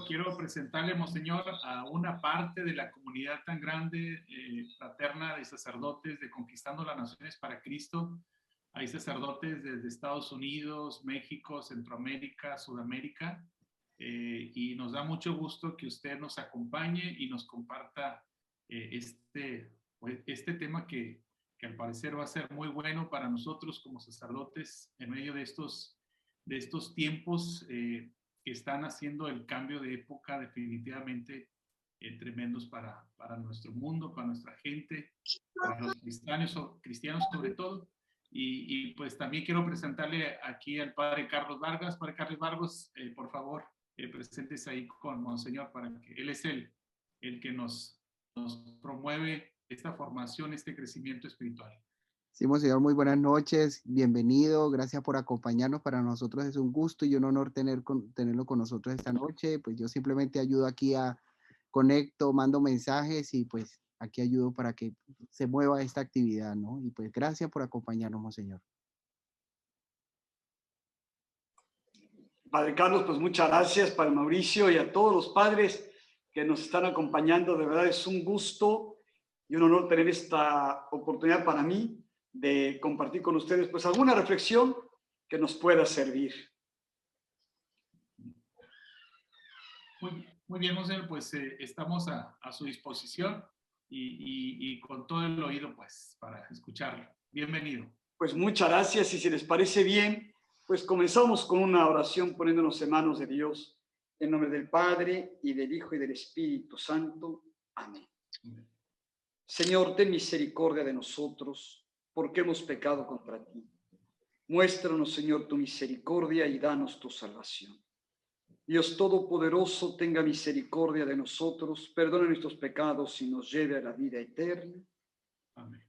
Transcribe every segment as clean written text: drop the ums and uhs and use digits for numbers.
quiero presentarle, Monseñor, a una parte de la comunidad tan grande, fraterna de sacerdotes de Conquistando las Naciones para Cristo. Hay sacerdotes desde Estados Unidos, México, Centroamérica, Sudamérica, y nos da mucho gusto que usted nos acompañe y nos comparta este tema que al parecer va a ser muy bueno para nosotros como sacerdotes en medio de estos tiempos que están haciendo el cambio de época definitivamente tremendos para nuestro mundo, para nuestra gente, para los cristianos sobre todo. Y pues también quiero presentarle aquí al Padre Carlos Vargas. Padre Carlos Vargas, por favor, preséntese ahí con Monseñor, para que él es el que nos promueve esta formación, este crecimiento espiritual. Sí, Monseñor, muy buenas noches, bienvenido, gracias por acompañarnos. Para nosotros es un gusto y un honor tenerlo con nosotros esta noche. Pues yo simplemente ayudo aquí conecto, mando mensajes y pues aquí ayudo para que se mueva esta actividad, ¿no? Y pues gracias por acompañarnos, Monseñor. Padre Carlos, pues muchas gracias, Padre Mauricio, y a todos los padres que nos están acompañando. De verdad es un gusto y un honor tener esta oportunidad para mí de compartir con ustedes pues alguna reflexión que nos pueda servir. Muy bien, Monseñor, pues estamos a su disposición y con todo el oído pues para escucharlo. Bienvenido. Pues muchas gracias, y si les parece bien, pues comenzamos con una oración poniéndonos en manos de Dios, en nombre del Padre, y del Hijo, y del Espíritu Santo. Amén. Amén. Señor, ten misericordia de nosotros, porque hemos pecado contra ti. Muéstranos, Señor, tu misericordia y danos tu salvación. Dios Todopoderoso, tenga misericordia de nosotros, perdone nuestros pecados y nos lleve a la vida eterna. Amén.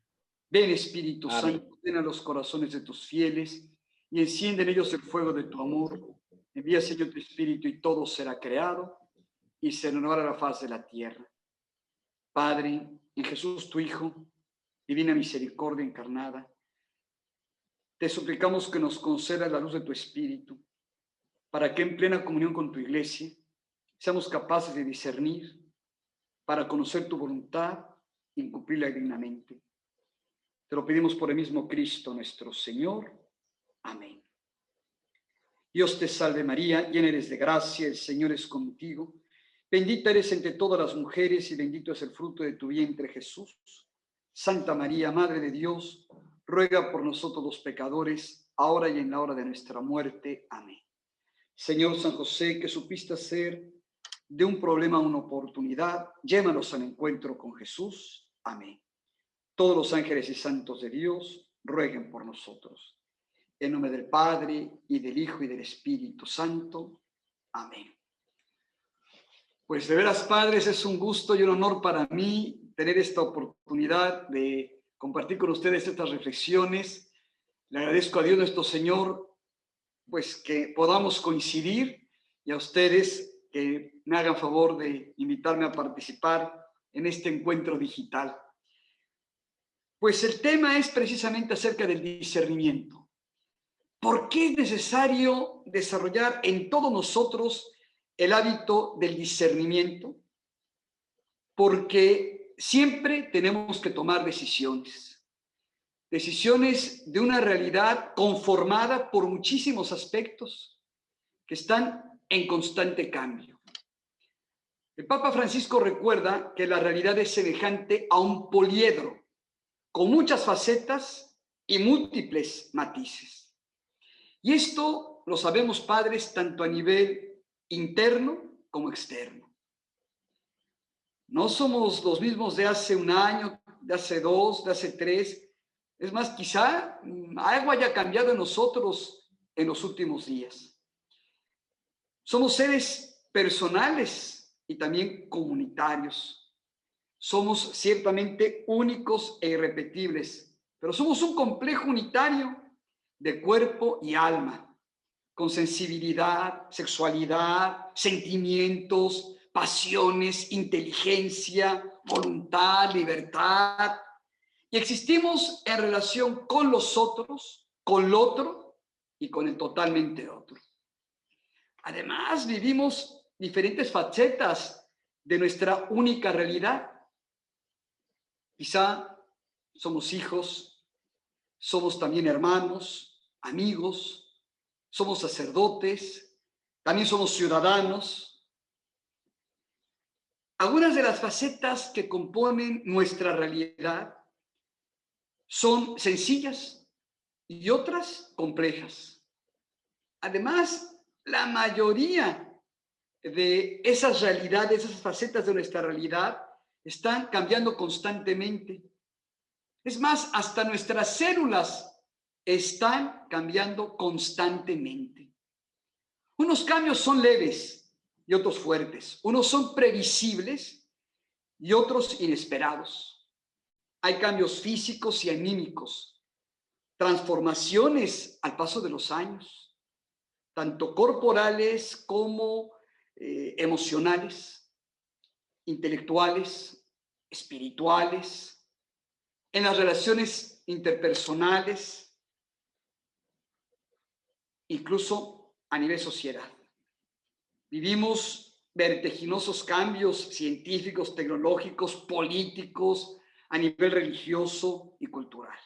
Ven, Espíritu Santo, llena los corazones de tus fieles y enciende en ellos el fuego de tu amor. Envía, Señor, tu Espíritu y todo será creado y se renovará la faz de la tierra. Padre, en Jesús tu Hijo, divina misericordia encarnada, te suplicamos que nos conceda la luz de tu Espíritu, para que en plena comunión con tu Iglesia seamos capaces de discernir, para conocer tu voluntad y cumplirla dignamente. Te lo pedimos por el mismo Cristo nuestro Señor. Amén. Dios te salve María, llena eres de gracia, el Señor es contigo. Bendita eres entre todas las mujeres y bendito es el fruto de tu vientre, Jesús. Santa María, Madre de Dios, ruega por nosotros los pecadores, ahora y en la hora de nuestra muerte. Amén. Señor San José, que supiste hacer de un problema una oportunidad, llévanos al encuentro con Jesús. Amén. Todos los ángeles y santos de Dios rueguen por nosotros. En nombre del Padre, y del Hijo, y del Espíritu Santo. Amén. Pues de veras, padres, es un gusto y un honor para mí tener esta oportunidad de compartir con ustedes estas reflexiones. Le agradezco a Dios nuestro Señor, pues que podamos coincidir, y a ustedes que me hagan favor de invitarme a participar en este encuentro digital. Pues el tema es precisamente acerca del discernimiento. ¿Por qué es necesario desarrollar en todos nosotros el hábito del discernimiento? Porque siempre tenemos que tomar decisiones de una realidad conformada por muchísimos aspectos que están en constante cambio. El Papa Francisco recuerda que la realidad es semejante a un poliedro, con muchas facetas y múltiples matices. Y esto lo sabemos, padres, tanto a nivel interno como externo. No somos los mismos de hace un año, de hace 2, de hace 3. Es más, quizá algo haya cambiado en nosotros en los últimos días. Somos seres personales y también comunitarios. Somos ciertamente únicos e irrepetibles, pero somos un complejo unitario de cuerpo y alma, con sensibilidad, sexualidad, sentimientos, pasiones, inteligencia, voluntad, libertad. Y existimos en relación con los otros, con lo otro y con el totalmente otro. Además, vivimos diferentes facetas de nuestra única realidad. Quizá somos hijos, somos también hermanos, amigos, somos sacerdotes, también somos ciudadanos. Algunas de las facetas que componen nuestra realidad son sencillas y otras complejas. Además, la mayoría de esas realidades, esas facetas de nuestra realidad, están cambiando constantemente. Es más, hasta nuestras células están cambiando constantemente. Unos cambios son leves y otros fuertes. Unos son previsibles y otros inesperados. Hay cambios físicos y anímicos, transformaciones al paso de los años, tanto corporales como emocionales, intelectuales, espirituales, en las relaciones interpersonales, incluso a nivel sociedad. Vivimos vertiginosos cambios científicos, tecnológicos, políticos, a nivel religioso y cultural.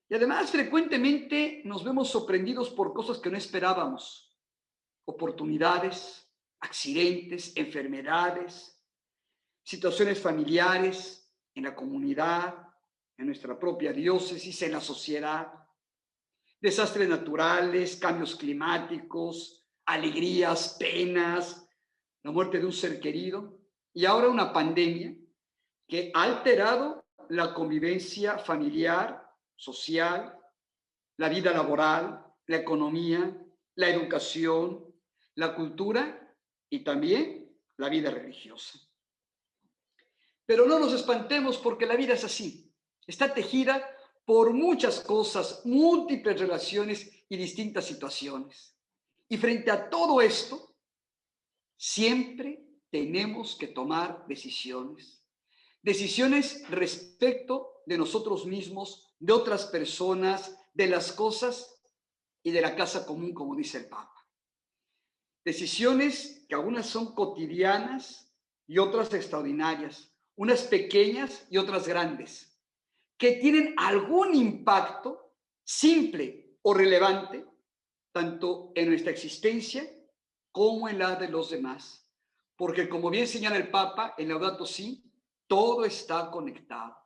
Y además, frecuentemente nos vemos sorprendidos por cosas que no esperábamos, oportunidades, accidentes, enfermedades, situaciones familiares en la comunidad, en nuestra propia diócesis, en la sociedad, desastres naturales, cambios climáticos, alegrías, penas, la muerte de un ser querido y ahora una pandemia que ha alterado la convivencia familiar, social, la vida laboral, la economía, la educación, la cultura y también la vida religiosa. Pero no nos espantemos porque la vida es así. Está tejida por muchas cosas, múltiples relaciones y distintas situaciones. Y frente a todo esto, siempre tenemos que tomar decisiones. Decisiones respecto de nosotros mismos, de otras personas, de las cosas y de la casa común, como dice el Papa. Decisiones que algunas son cotidianas y otras extraordinarias, unas pequeñas y otras grandes, que tienen algún impacto simple o relevante, tanto en nuestra existencia como en la de los demás. Porque como bien señala el Papa en Laudato Si, todo está conectado.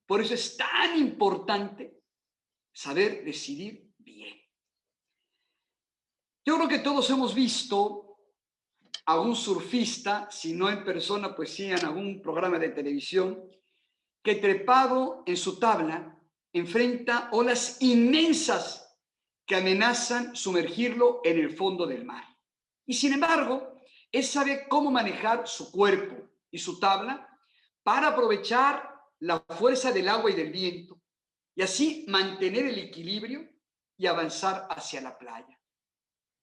Por eso es tan importante saber decidir bien. Yo creo que todos hemos visto a un surfista, si no en persona, pues sí en algún programa de televisión, que trepado en su tabla enfrenta olas inmensas que amenazan sumergirlo en el fondo del mar. Y sin embargo, él sabe cómo manejar su cuerpo y su tabla para aprovechar la fuerza del agua y del viento y así mantener el equilibrio y avanzar hacia la playa.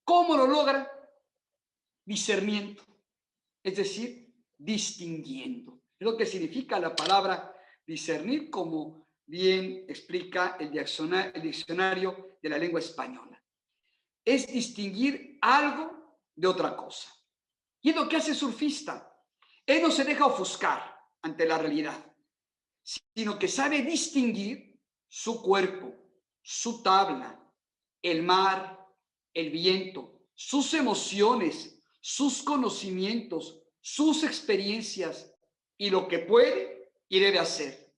¿Cómo lo logra? Discerniendo, es decir, distinguiendo. Es lo que significa la palabra discernir, como bien explica el diccionario de la lengua española. Es distinguir algo de otra cosa. Y es lo que hace el surfista. Él no se deja ofuscar ante la realidad, sino que sabe distinguir su cuerpo, su tabla, el mar, el viento, sus emociones, sus conocimientos, sus experiencias y lo que puede y debe hacer.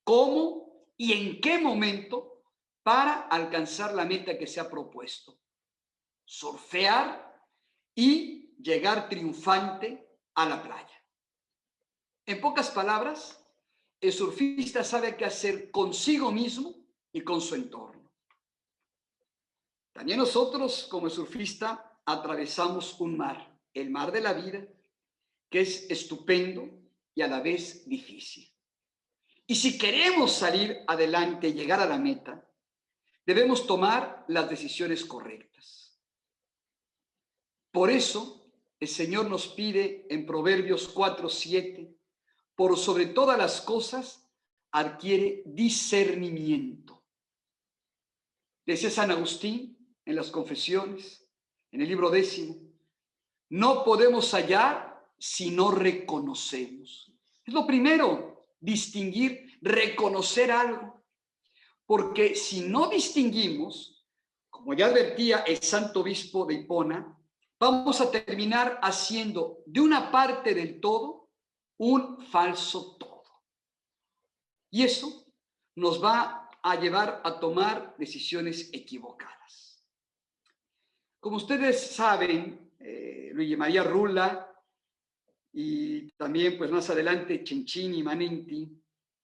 ¿Cómo y en qué momento para alcanzar la meta que se ha propuesto? Surfear y llegar triunfante a la playa. En pocas palabras, el surfista sabe qué hacer consigo mismo y con su entorno. También nosotros, como surfista, atravesamos un mar, el mar de la vida, que es estupendo y a la vez difícil. Y si queremos salir adelante y llegar a la meta, debemos tomar las decisiones correctas. Por eso, el Señor nos pide en Proverbios 4:7, por sobre todas las cosas, adquiere discernimiento. Decía San Agustín en las Confesiones, en el libro 10, no podemos hallar si no reconocemos. Es lo primero, distinguir, reconocer algo. Porque si no distinguimos, como ya advertía el santo obispo de Hipona, vamos a terminar haciendo de una parte del todo un falso todo. Y eso nos va a llevar a tomar decisiones equivocadas. Como ustedes saben, Luigi María Rulla y también pues más adelante Cencini y Manenti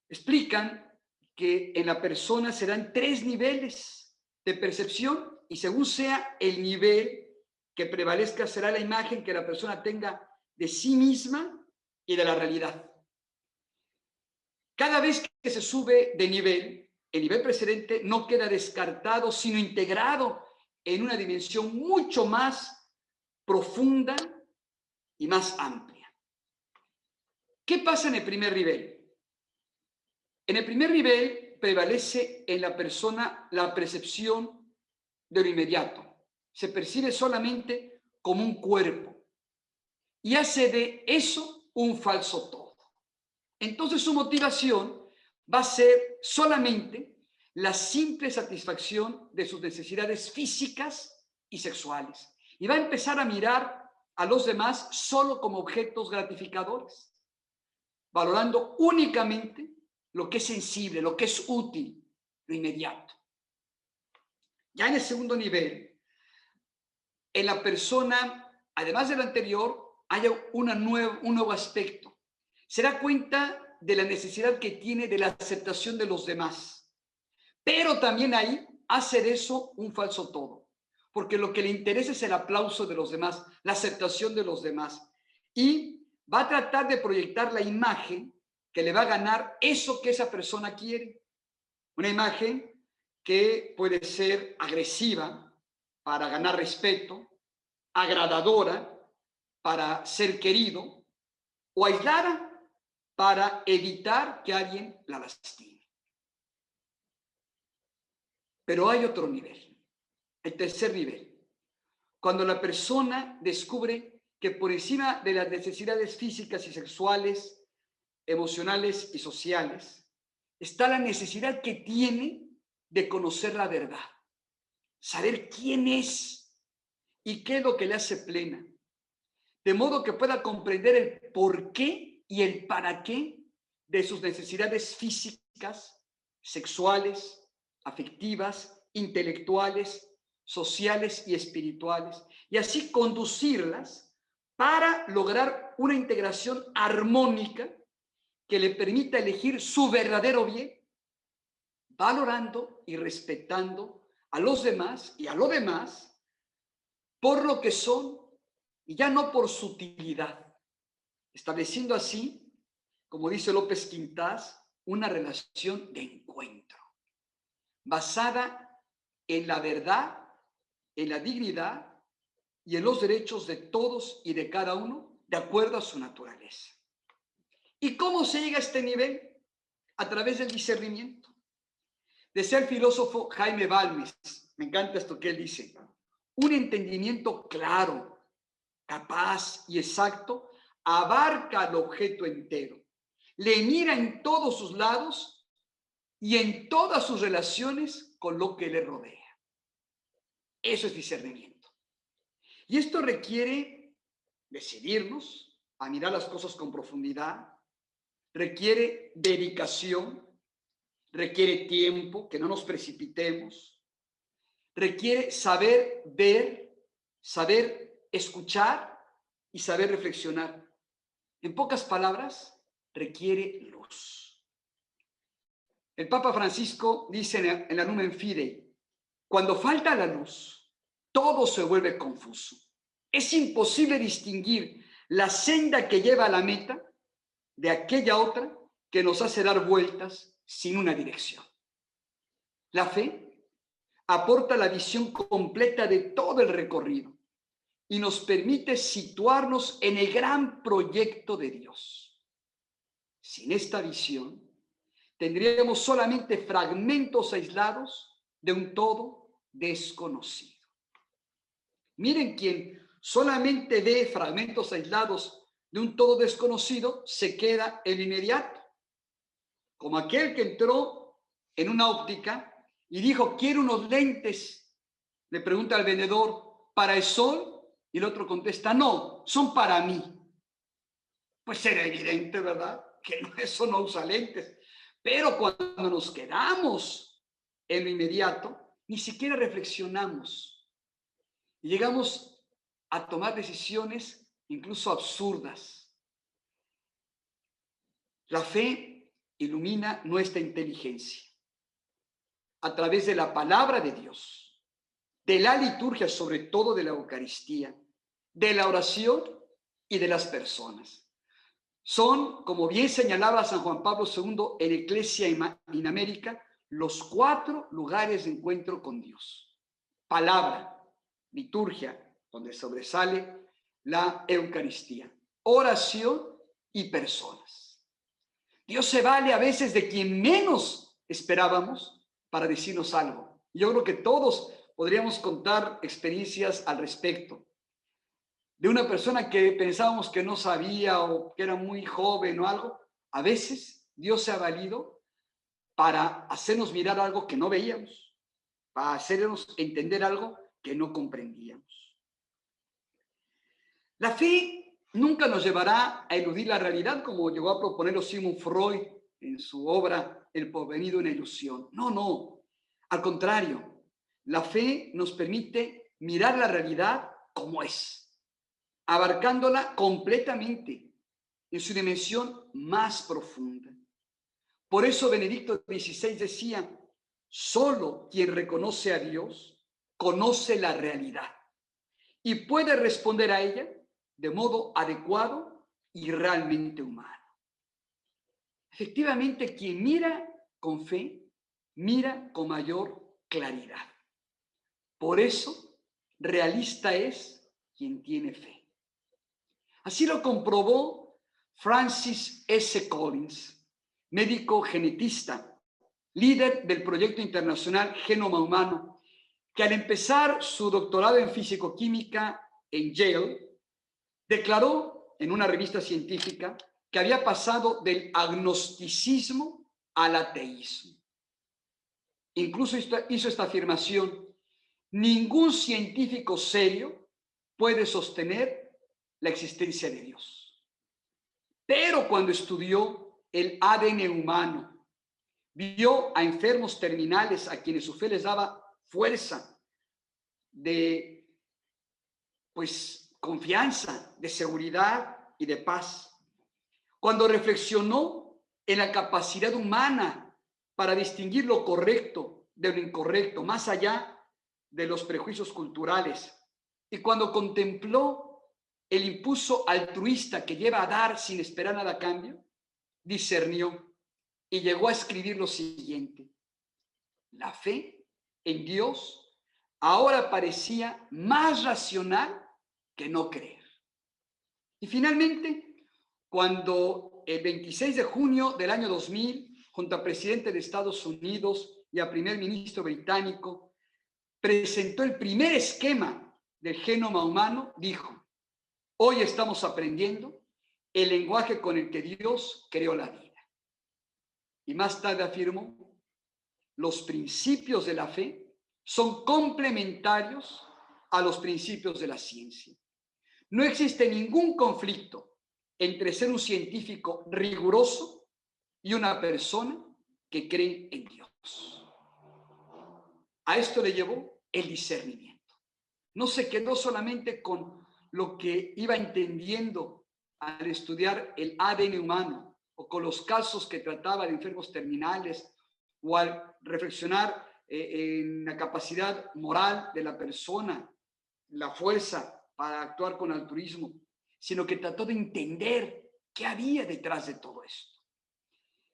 explican que en la persona serán 3 niveles de percepción y según sea el nivel que prevalezca será la imagen que la persona tenga de sí misma y de la realidad. Cada vez que se sube de nivel, el nivel precedente no queda descartado, sino integrado en una dimensión mucho más profunda y más amplia. ¿Qué pasa en el primer nivel? En el primer nivel prevalece en la persona la percepción de lo inmediato. Se percibe solamente como un cuerpo y hace de eso un falso todo. Entonces su motivación va a ser solamente la simple satisfacción de sus necesidades físicas y sexuales. Y va a empezar a mirar a los demás solo como objetos gratificadores, valorando únicamente lo que es sensible, lo que es útil, lo inmediato. Ya en el segundo nivel, en la persona, además del anterior, hay un nuevo aspecto. Se da cuenta de la necesidad que tiene de la aceptación de los demás. Pero también ahí hace de eso un falso todo. Porque lo que le interesa es el aplauso de los demás, la aceptación de los demás. Y va a tratar de proyectar la imagen que le va a ganar eso que esa persona quiere. Una imagen que puede ser agresiva para ganar respeto, agradadora para ser querido o aislada para evitar que alguien la lastime. Pero hay otro nivel, el tercer nivel, cuando la persona descubre que por encima de las necesidades físicas y sexuales, emocionales y sociales, está la necesidad que tiene de conocer la verdad, saber quién es y qué es lo que le hace plena, de modo que pueda comprender el por qué y el para qué de sus necesidades físicas, sexuales, afectivas, intelectuales, sociales y espirituales, y así conducirlas para lograr una integración armónica que le permita elegir su verdadero bien, valorando y respetando a los demás y a lo demás por lo que son y ya no por su utilidad, estableciendo así, como dice López Quintás, una relación de encuentro, basada en la verdad, en la dignidad y en los derechos de todos y de cada uno, de acuerdo a su naturaleza. ¿Y cómo se llega a este nivel? A través del discernimiento. Decía el filósofo Jaime Balmes, me encanta esto que él dice, un entendimiento claro, capaz y exacto, abarca al objeto entero, le mira en todos sus lados y en todas sus relaciones con lo que le rodea. Eso es discernimiento. Y esto requiere decidirnos a mirar las cosas con profundidad, requiere dedicación, requiere tiempo, que no nos precipitemos, requiere saber ver, saber escuchar y saber reflexionar. En pocas palabras, requiere luz. El Papa Francisco dice en la Lumen Fidei, cuando falta la luz, todo se vuelve confuso. Es imposible distinguir la senda que lleva a la meta de aquella otra que nos hace dar vueltas sin una dirección. La fe aporta la visión completa de todo el recorrido y nos permite situarnos en el gran proyecto de Dios. Sin esta visión, tendríamos solamente fragmentos aislados de un todo desconocido. Miren quién solamente ve fragmentos aislados de un todo desconocido, se queda el inmediato. Como aquel que entró en una óptica y dijo, quiero unos lentes. Le pregunta al vendedor, ¿para el sol? Y el otro contesta, no, son para mí. Pues era evidente, ¿verdad? Que eso no usa lentes. Pero cuando nos quedamos en lo inmediato, ni siquiera reflexionamos. Y llegamos a tomar decisiones incluso absurdas. La fe ilumina nuestra inteligencia a través de la palabra de Dios, de la liturgia, sobre todo de la Eucaristía, de la oración y de las personas. Son, como bien señalaba San Juan Pablo II en Ecclesia in America, los 4 lugares de encuentro con Dios. Palabra, liturgia, donde sobresale la Eucaristía, oración y personas. Dios se vale a veces de quien menos esperábamos para decirnos algo. Yo creo que todos podríamos contar experiencias al respecto. De una persona que pensábamos que no sabía o que era muy joven o algo, a veces Dios se ha valido para hacernos mirar algo que no veíamos, para hacernos entender algo que no comprendíamos. La fe nunca nos llevará a eludir la realidad, como llegó a proponerlo Sigmund Freud en su obra El porvenir, una ilusión. No, no. Al contrario, la fe nos permite mirar la realidad como es, abarcándola completamente en su dimensión más profunda. Por eso Benedicto XVI decía, solo quien reconoce a Dios conoce la realidad y puede responder a ella de modo adecuado y realmente humano. Efectivamente, quien mira con fe, mira con mayor claridad. Por eso, realista es quien tiene fe. Así lo comprobó Francis S. Collins, médico genetista, líder del proyecto internacional Genoma Humano, que al empezar su doctorado en físico-química en Yale, declaró en una revista científica que había pasado del agnosticismo al ateísmo. Incluso hizo esta afirmación: ningún científico serio puede sostener la existencia de Dios. Pero cuando estudió el ADN humano, vio a enfermos terminales a quienes su fe les daba fuerza de, confianza, de seguridad y de paz. Cuando reflexionó en la capacidad humana para distinguir lo correcto de lo incorrecto, más allá de los prejuicios culturales, y cuando contempló el impulso altruista que lleva a dar sin esperar nada a cambio, discernió y llegó a escribir lo siguiente: la fe en Dios ahora parecía más racional que no creer. Y finalmente, cuando el 26 de junio del año 2000, junto al presidente de Estados Unidos y al primer ministro británico, presentó el primer esquema del genoma humano, dijo: hoy estamos aprendiendo el lenguaje con el que Dios creó la vida. Y más tarde afirmó: los principios de la fe son complementarios a los principios de la ciencia. No existe ningún conflicto entre ser un científico riguroso y una persona que cree en Dios. A esto le llevó el discernimiento. No se quedó solamente con lo que iba entendiendo al estudiar el ADN humano o con los casos que trataba de enfermos terminales o al reflexionar en la capacidad moral de la persona, la fuerza para actuar con altruismo, sino que trató de entender qué había detrás de todo esto.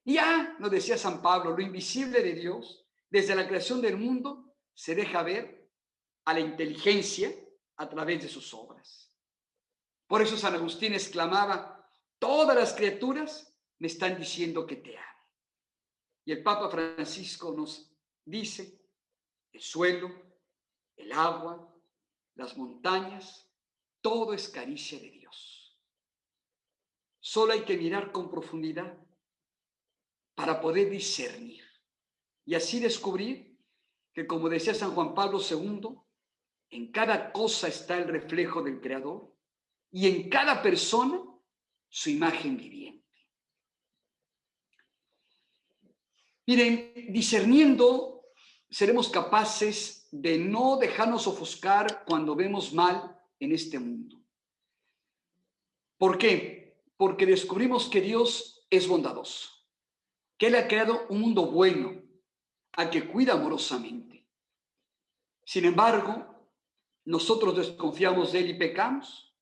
Y ya nos decía San Pablo, lo invisible de Dios, desde la creación del mundo, se deja ver a la inteligencia a través de sus obras. Por eso San Agustín exclamaba: todas las criaturas me están diciendo que te amo. Y el Papa Francisco nos dice: el suelo, el agua, las montañas, todo es caricia de Dios. Solo hay que mirar con profundidad para poder discernir y así descubrir que, como decía San Juan Pablo II, en cada cosa está el reflejo del Creador y en cada persona su imagen viviente. Miren, discerniendo seremos capaces de no dejarnos ofuscar cuando vemos mal en este mundo. ¿Por qué? Porque descubrimos que Dios es bondadoso, que Él ha creado un mundo bueno, al que cuida amorosamente. Sin embargo, nosotros desconfiamos de Él y pecamos,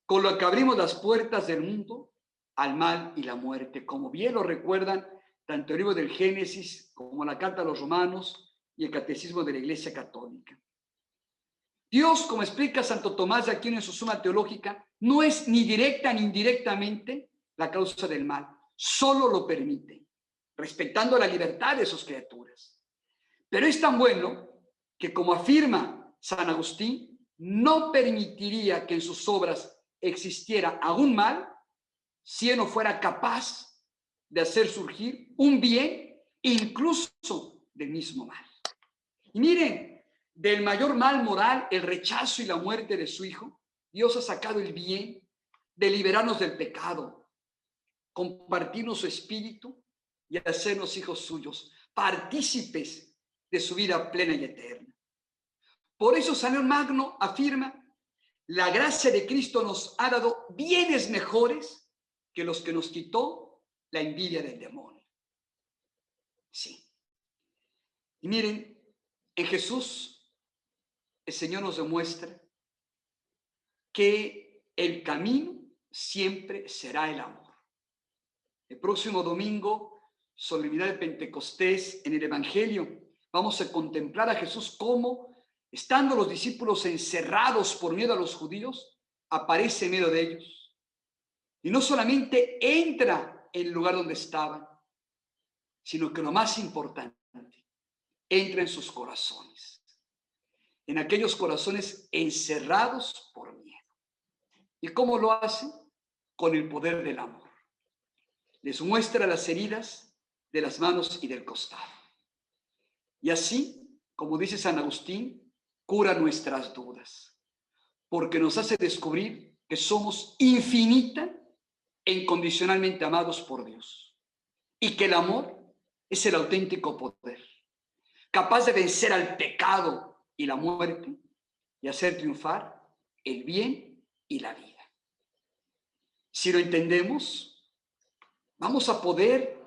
con lo que abrimos las puertas del mundo al mal y la muerte, como bien lo recuerdan tanto el libro del Génesis como la carta a los Romanos y el catecismo de la Iglesia Católica. Dios, como explica Santo Tomás de Aquino en su Suma Teológica, no es ni directa ni indirectamente la causa del mal, solo lo permite, respetando la libertad de sus criaturas. Pero es tan bueno que, como afirma San Agustín, no permitiría que en sus obras existiera aún mal si él no fuera capaz de hacer surgir un bien incluso del mismo mal. Y miren, del mayor mal moral, el rechazo y la muerte de su Hijo, Dios ha sacado el bien de liberarnos del pecado, compartirnos su espíritu y hacernos hijos suyos, partícipes de su vida plena y eterna. Por eso San León Magno afirma: la gracia de Cristo nos ha dado bienes mejores que los que nos quitó la envidia del demonio. Sí. Y miren, en Jesús el Señor nos demuestra que el camino siempre será el amor. El próximo domingo, solemnidad de Pentecostés, en el Evangelio, vamos a contemplar a Jesús como, estando los discípulos encerrados por miedo a los judíos, aparece en medio de ellos. Y no solamente entra en el lugar donde estaban, sino que lo más importante, entra en sus corazones, en aquellos corazones encerrados por miedo. ¿Y cómo lo hace? Con el poder del amor. Les muestra las heridas de las manos y del costado. Y así, como dice San Agustín, cura nuestras dudas, porque nos hace descubrir que somos infinita e incondicionalmente amados por Dios, y que el amor es el auténtico poder, capaz de vencer al pecado y la muerte y hacer triunfar el bien y la vida. Si lo entendemos, vamos a poder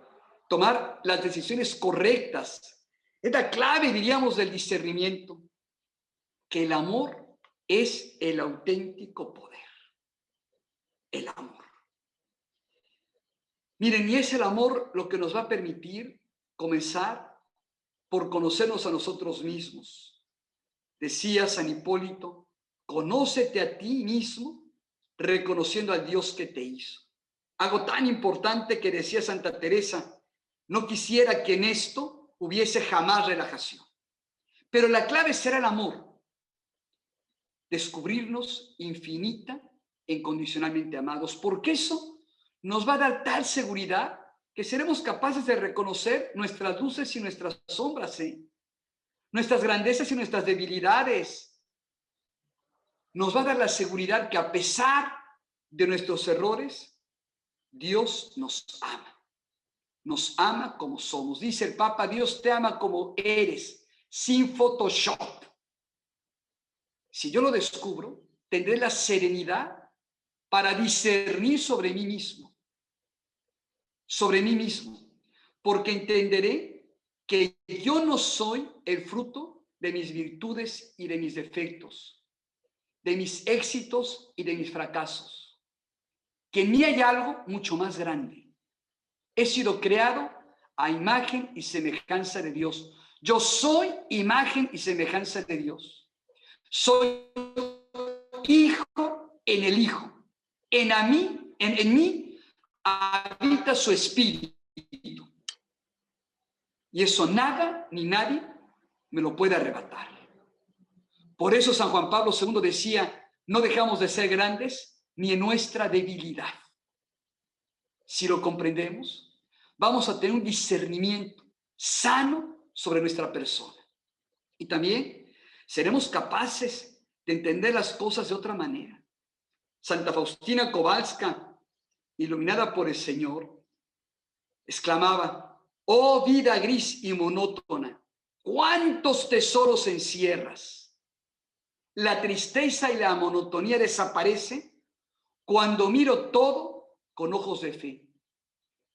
tomar las decisiones correctas. Es la clave, diríamos, del discernimiento, que el amor es el auténtico poder. El amor. Miren, y es el amor lo que nos va a permitir comenzar por conocernos a nosotros mismos. Decía San Hipólito: conócete a ti mismo reconociendo al Dios que te hizo. Algo tan importante que decía Santa Teresa: no quisiera que en esto hubiese jamás relajación. Pero la clave será el amor. Descubrirnos infinita e incondicionalmente amados, porque eso nos va a dar tal seguridad que seremos capaces de reconocer nuestras luces y nuestras sombras, nuestras grandezas y nuestras debilidades. Nos va a dar la seguridad que, a pesar de nuestros errores, Dios nos ama. Nos ama como somos. Dice el Papa: Dios te ama como eres, sin Photoshop. Si yo lo descubro, tendré la serenidad para discernir sobre mí mismo, porque entenderé que yo no soy el fruto de mis virtudes y de mis defectos, de mis éxitos y de mis fracasos, que en mí hay algo mucho más grande. He sido creado a imagen y semejanza de Dios. Yo soy imagen y semejanza de Dios. Soy hijo en el Hijo. En mí habita su espíritu. Y eso nada ni nadie me lo puede arrebatar. Por eso San Juan Pablo II decía: no dejamos de ser grandes ni en nuestra debilidad. Si lo comprendemos, vamos a tener un discernimiento sano sobre nuestra persona. Y también seremos capaces de entender las cosas de otra manera. Santa Faustina Kowalska, iluminada por el Señor, exclamaba: oh vida gris y monótona, ¿cuántos tesoros encierras? La tristeza y la monotonía desaparecen cuando miro todo con ojos de fe.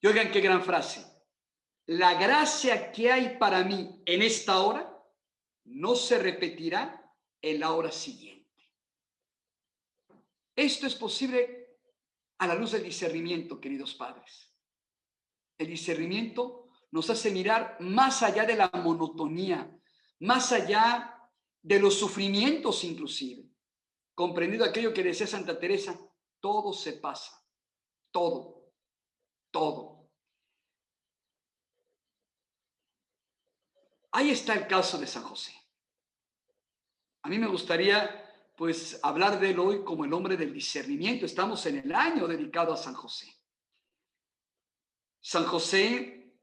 Y oigan qué gran frase: la gracia que hay para mí en esta hora no se repetirá en la hora siguiente. Esto es posible a la luz del discernimiento, queridos padres. El discernimiento nos hace mirar más allá de la monotonía, más allá de los sufrimientos inclusive. Comprendido aquello que decía Santa Teresa: todo se pasa, todo, todo. Ahí está el caso de San José. A mí me gustaría pues hablar de él hoy como el hombre del discernimiento. Estamos en el año dedicado a San José. San José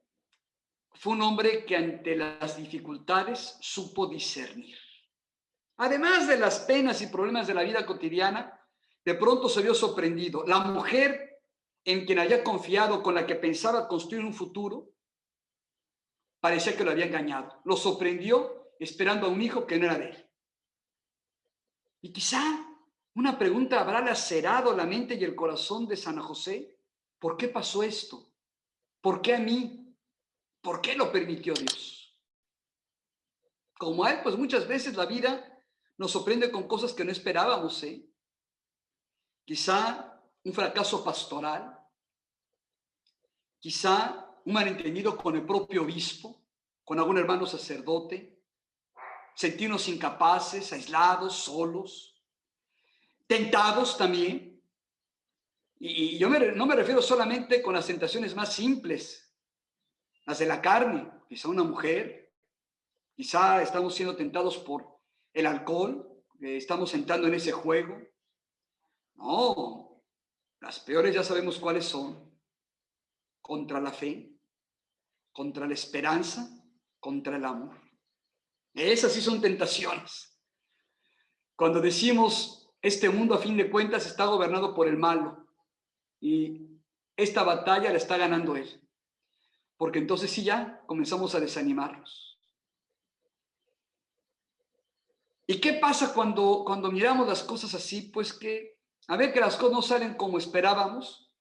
fue un hombre que ante las dificultades supo discernir. Además de las penas y problemas de la vida cotidiana, de pronto se vio sorprendido. La mujer en quien había confiado, con la que pensaba construir un futuro, parecía que lo había engañado. Lo sorprendió esperando a un hijo que no era de él. Y quizá una pregunta habrá lacerado la mente y el corazón de San José: ¿por qué pasó esto? ¿Por qué a mí? ¿Por qué lo permitió Dios? Como a él, pues muchas veces la vida nos sorprende con cosas que no esperábamos, Quizá un fracaso pastoral, quizá un malentendido con el propio obispo, con algún hermano sacerdote, sentirnos incapaces, aislados, solos, tentados también. Y yo no me refiero solamente con las tentaciones más simples, las de la carne, quizá una mujer, quizá estamos siendo tentados por el alcohol, estamos entrando en ese juego. No, las peores ya sabemos cuáles son: contra la fe, contra la esperanza, contra el amor. Esas sí son tentaciones. Cuando decimos este mundo a fin de cuentas está gobernado por el malo y esta batalla la está ganando él, porque entonces sí ya comenzamos a desanimarnos. ¿Y qué pasa cuando miramos las cosas así? Pues que a ver que las cosas no salen como esperábamos,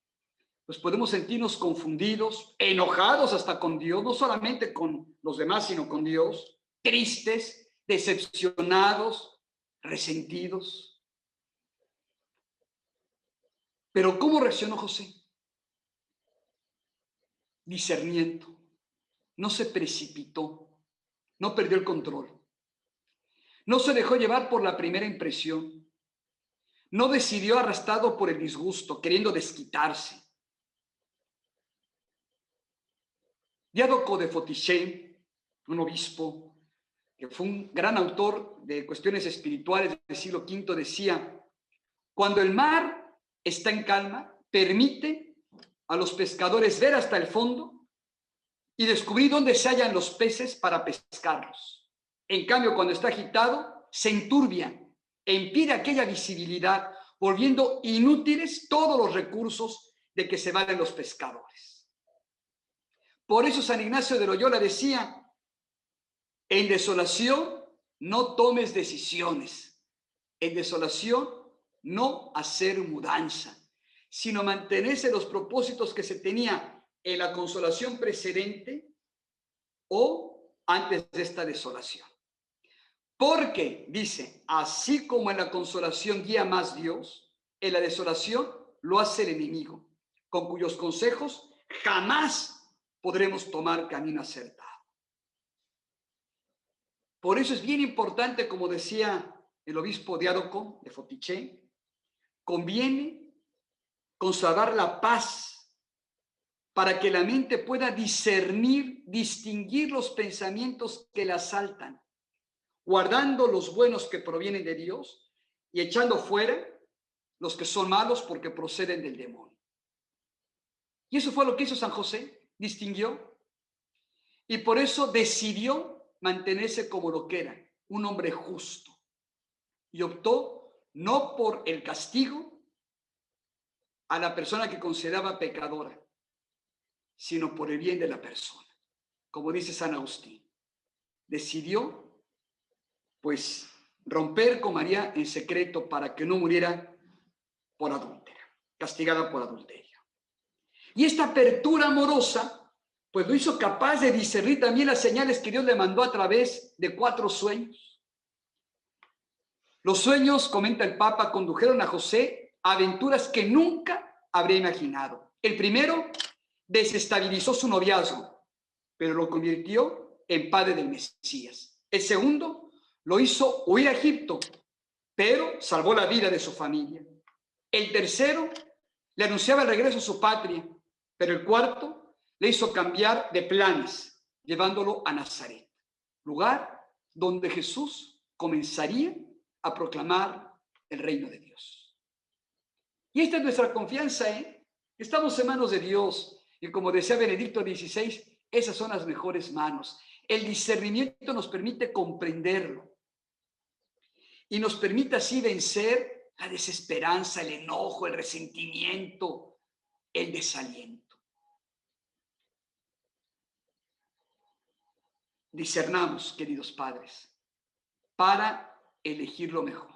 pues podemos sentirnos confundidos, enojados hasta con Dios, no solamente con los demás, sino con Dios, tristes, decepcionados, resentidos. Pero ¿cómo reaccionó José? Discernimiento. No se precipitó, no perdió el control, no se dejó llevar por la primera impresión, no decidió arrastrado por el disgusto, queriendo desquitarse. Diádoco de Fotiché, un obispo que fue un gran autor de cuestiones espirituales del siglo V, decía: cuando el mar está en calma, permite a los pescadores ver hasta el fondo y descubrir dónde se hallan los peces para pescarlos. En cambio, cuando está agitado, se enturbia e impide aquella visibilidad, volviendo inútiles todos los recursos de que se valen los pescadores. Por eso San Ignacio de Loyola decía: en desolación no tomes decisiones, en desolación no hacer mudanza, sino mantenerse los propósitos que se tenía en la consolación precedente o antes de esta desolación. Porque, dice, así como en la consolación guía más Dios, en la desolación lo hace el enemigo, con cuyos consejos jamás podremos tomar camino acertado. Por eso es bien importante, como decía el obispo Diádoco de Fotiché, conviene conservar la paz para que la mente pueda discernir, distinguir los pensamientos que la asaltan, guardando los buenos que provienen de Dios y echando fuera los que son malos porque proceden del demonio. Y eso fue lo que hizo San José, distinguió, y por eso decidió mantenerse como lo que era, un hombre justo, y optó no por el castigo a la persona que consideraba pecadora, sino por el bien de la persona. Como dice San Agustín, decidió pues romper con María en secreto para que no muriera por adúltera, castigada por adulterio. Y esta apertura amorosa pues lo hizo capaz de discernir también las señales que Dios le mandó a través de 4 sueños. Los sueños, comenta el Papa, condujeron a José a aventuras que nunca habría imaginado. El primero desestabilizó su noviazgo, pero lo convirtió en padre del Mesías. El segundo lo hizo huir a Egipto, pero salvó la vida de su familia. El tercero le anunciaba el regreso a su patria, pero el cuarto le hizo cambiar de planes, llevándolo a Nazaret, lugar donde Jesús comenzaría a proclamar el reino de Dios. Y esta es nuestra confianza, Estamos en manos de Dios, y como decía Benedicto XVI, esas son las mejores manos. El discernimiento nos permite comprenderlo y nos permite así vencer la desesperanza, el enojo, el resentimiento, el desaliento. Discernamos, queridos padres, para elegir lo mejor.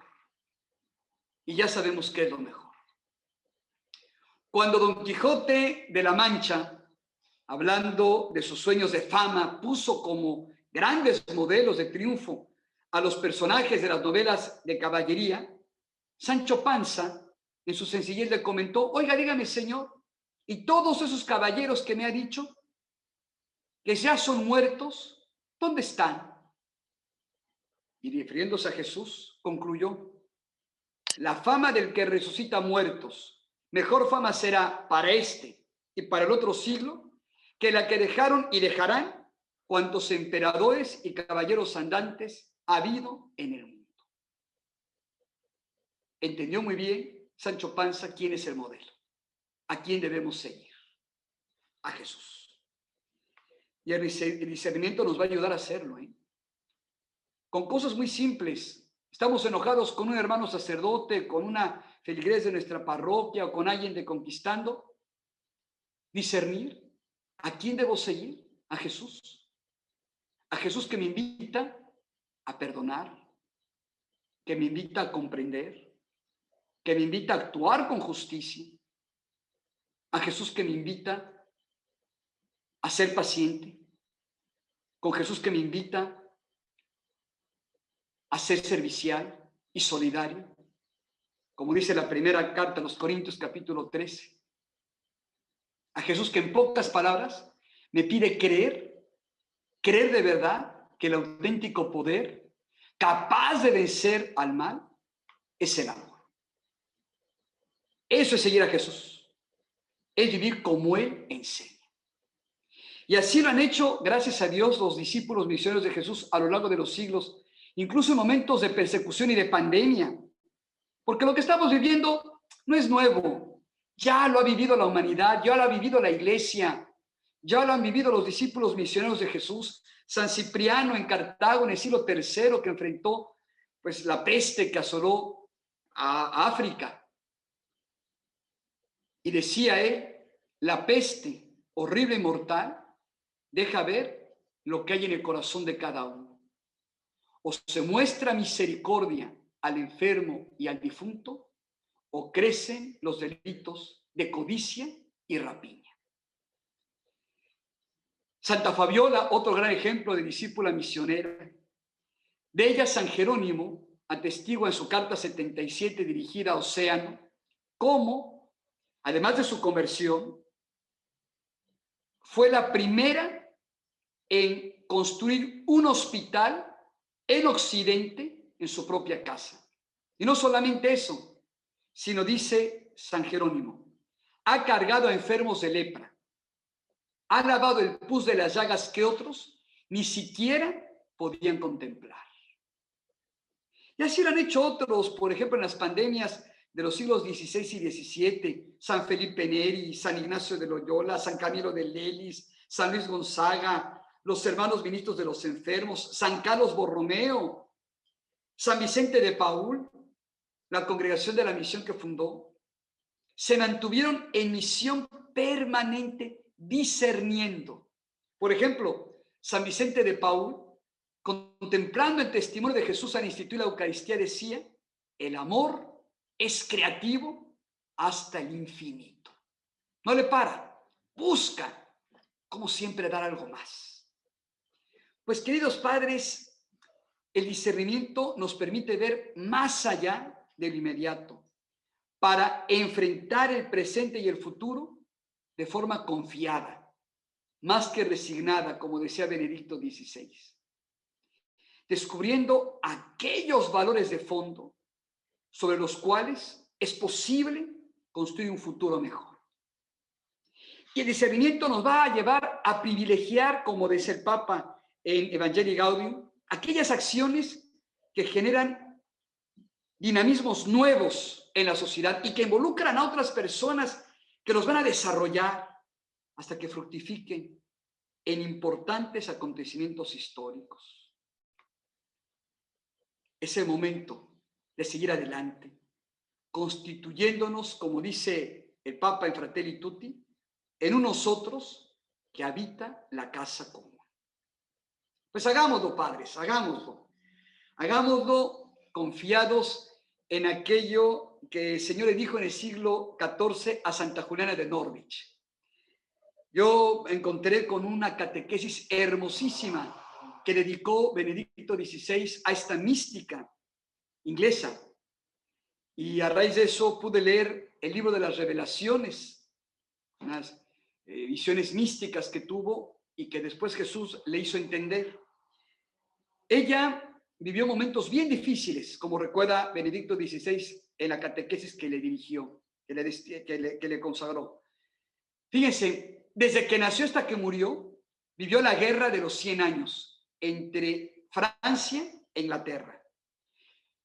Y ya sabemos qué es lo mejor. Cuando Don Quijote de la Mancha, hablando de sus sueños de fama, puso como grandes modelos de triunfo a los personajes de las novelas de caballería, Sancho Panza, en su sencillez, le comentó: oiga, dígame, señor, ¿y todos esos caballeros que me ha dicho, que ya son muertos, dónde están? Y refiriéndose a Jesús, concluyó: la fama del que resucita muertos, mejor fama será para este y para el otro siglo que la que dejaron y dejarán cuantos emperadores y caballeros andantes ha habido en el mundo. Entendió muy bien Sancho Panza quién es el modelo, a quién debemos seguir: a Jesús. Y el discernimiento nos va a ayudar a hacerlo, con cosas muy simples. Estamos enojados con un hermano sacerdote, con una feligres de nuestra parroquia o con alguien de Conquistando. Discernir a quién debo seguir: a Jesús. A Jesús que me invita a perdonar, que me invita a comprender, que me invita a actuar con justicia. A Jesús que me invita a ser paciente. Con Jesús que me invita a ser servicial y solidario, como dice la primera carta a los Corintios, capítulo 13. A Jesús que en pocas palabras me pide creer de verdad que el auténtico poder capaz de vencer al mal es el amor. Eso es seguir a Jesús, es vivir como Él enseña. Y así lo han hecho, gracias a Dios, los discípulos misioneros de Jesús a lo largo de los siglos, incluso en momentos de persecución y de pandemia, porque lo que estamos viviendo no es nuevo. Ya lo ha vivido la humanidad, ya lo ha vivido la iglesia, ya lo han vivido los discípulos misioneros de Jesús. San Cipriano en Cartago en el siglo III, que enfrentó pues la peste que asoló a África, y decía él: la peste horrible y mortal deja ver lo que hay en el corazón de cada uno. O se muestra misericordia al enfermo y al difunto, o crecen los delitos de codicia y rapiña. Santa Fabiola, otro gran ejemplo de discípula misionera. De ella San Jerónimo atestigua en su carta 77 dirigida a Océano cómo, además de su conversión, fue la primera en construir un hospital en Occidente en su propia casa. Y no solamente eso, sino, dice San Jerónimo, ha cargado a enfermos de lepra, ha lavado el pus de las llagas que otros ni siquiera podían contemplar. Y así lo han hecho otros, por ejemplo, en las pandemias de los siglos XVI y XVII, San Felipe Neri, San Ignacio de Loyola, San Camilo de Lelis, San Luis Gonzaga, los hermanos ministros de los enfermos, San Carlos Borromeo, San Vicente de Paúl, la congregación de la misión que fundó, se mantuvieron en misión permanente, discerniendo. Por ejemplo, San Vicente de Paúl, contemplando el testimonio de Jesús al instituir la Eucaristía, decía: el amor es creativo hasta el infinito. No le para, busca, como siempre, dar algo más. Pues, queridos padres, el discernimiento nos permite ver más allá del inmediato para enfrentar el presente y el futuro de forma confiada, más que resignada, como decía Benedicto XVI, descubriendo aquellos valores de fondo sobre los cuales es posible construir un futuro mejor. Y el discernimiento nos va a llevar a privilegiar, como dice el Papa en Evangelii Gaudium, aquellas acciones que generan dinamismos nuevos en la sociedad y que involucran a otras personas que los van a desarrollar hasta que fructifiquen en importantes acontecimientos históricos. Es el momento de seguir adelante, constituyéndonos, como dice el Papa en Fratelli Tutti, en un nosotros que habita la casa común. Pues hagámoslo, padres, hagámoslo. Hagámoslo confiados en aquello que el Señor le dijo en el siglo XIV a Santa Juliana de Norwich. Yo encontré con una catequesis hermosísima que dedicó Benedicto XVI a esta mística inglesa. Y a raíz de eso pude leer el libro de las Revelaciones, unas visiones místicas que tuvo y que después Jesús le hizo entender. Ella vivió momentos bien difíciles, como recuerda Benedicto XVI en la catequesis que le dirigió, que le consagró. Fíjense, desde que nació hasta que murió, vivió la guerra de los 100 años entre Francia e Inglaterra.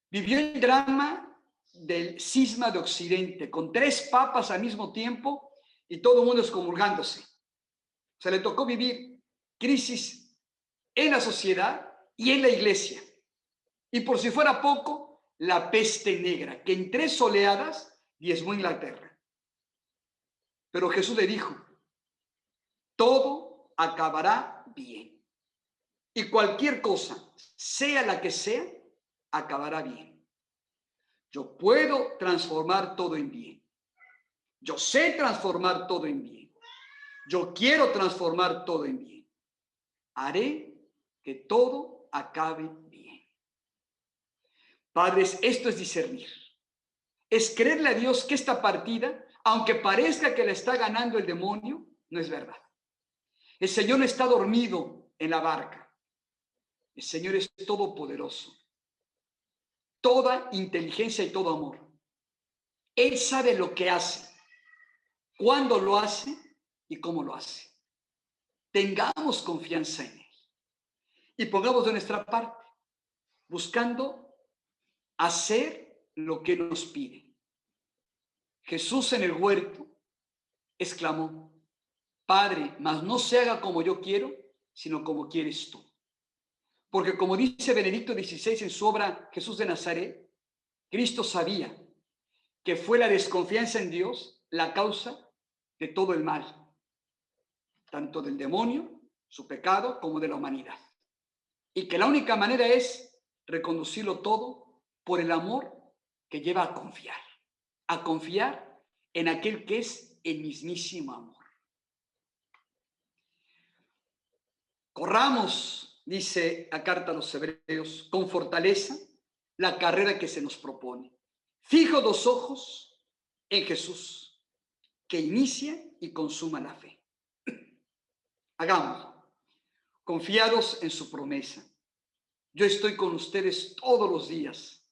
Vivió el drama del cisma de Occidente, con 3 papas al mismo tiempo y todo el mundo excomulgándose. O sea, le tocó vivir crisis en la sociedad y en la iglesia. Y por si fuera poco, la peste negra, que en 3 oleadas diezmó Inglaterra. Pero Jesús le dijo: todo acabará bien. Y cualquier cosa, sea la que sea, acabará bien. Yo puedo transformar todo en bien. Yo sé transformar todo en bien. Yo quiero transformar todo en bien. Haré que todo acabe bien. Padres, esto es discernir. Es creerle a Dios que esta partida, aunque parezca que la está ganando el demonio, no es verdad. El Señor no está dormido en la barca. El Señor es todopoderoso. Toda inteligencia y todo amor. Él sabe lo que hace, cuándo lo hace y cómo lo hace. Tengamos confianza en Él y pongamos de nuestra parte, buscando hacer lo que nos pide. Jesús en el huerto exclamó: Padre, mas no se haga como yo quiero, sino como quieres tú. Porque como dice Benedicto XVI en su obra Jesús de Nazaret, Cristo sabía que fue la desconfianza en Dios la causa de todo el mal, tanto del demonio, su pecado, como de la humanidad. Y que la única manera es reconducirlo todo por el amor que lleva a confiar en aquel que es el mismísimo amor. Corramos, dice la carta a los Hebreos, con fortaleza la carrera que se nos propone. Fijo los ojos en Jesús, que inicia y consuma la fe. Hagámoslo, confiados en su promesa. Yo estoy con ustedes todos los días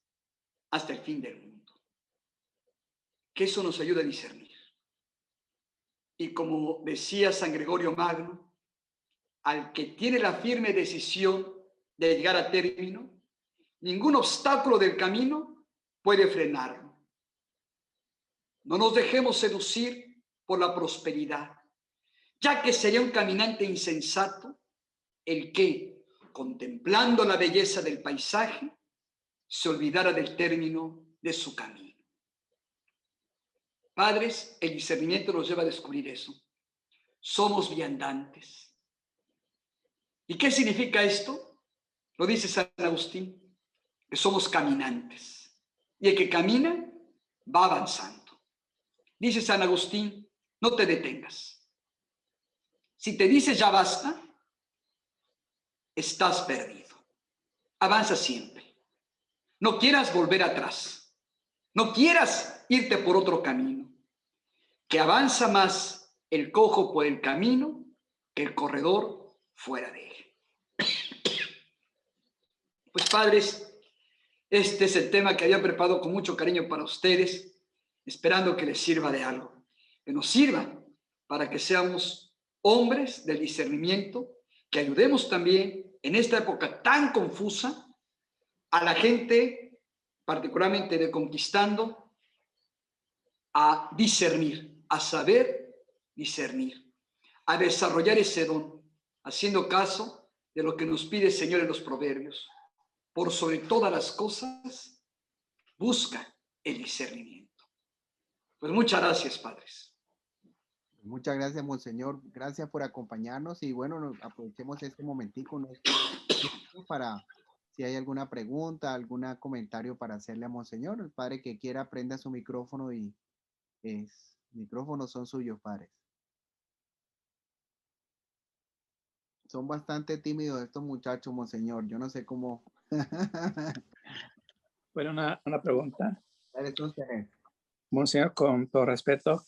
hasta el fin del mundo. Que eso nos ayude a discernir. Y como decía San Gregorio Magno, al que tiene la firme decisión de llegar a término, ningún obstáculo del camino puede frenarlo. No nos dejemos seducir por la prosperidad, ya que sería un caminante insensato el que, contemplando la belleza del paisaje, se olvidara del término de su camino. Padres, el discernimiento nos lleva a descubrir eso. Somos viandantes. ¿Y qué significa esto? Lo dice San Agustín, que somos caminantes. Y el que camina va avanzando. Dice San Agustín, no te detengas. Si te dices ya basta, estás perdido. Avanza siempre. No quieras volver atrás. No quieras irte por otro camino. Que avanza más el cojo por el camino que el corredor fuera de él. Pues padres, este es el tema que había preparado con mucho cariño para ustedes, esperando que les sirva de algo, que nos sirva para que seamos hombres del discernimiento, que ayudemos también en esta época tan confusa a la gente, particularmente de Conquistando, a discernir, a saber discernir, a desarrollar ese don, haciendo caso de lo que nos pide el Señor en los Proverbios. Por sobre todas las cosas, busca el discernimiento. Pues muchas gracias, padres. Muchas gracias, Monseñor. Gracias por acompañarnos y bueno, aprovechemos este momentico, ¿no?, para si hay alguna pregunta, algún comentario para hacerle a Monseñor. El padre que quiera prenda su micrófono y micrófonos son suyos, padres. Son bastante tímidos estos muchachos, Monseñor. Yo no sé cómo. Bueno, una pregunta. Entonces, Monseñor, con todo respeto,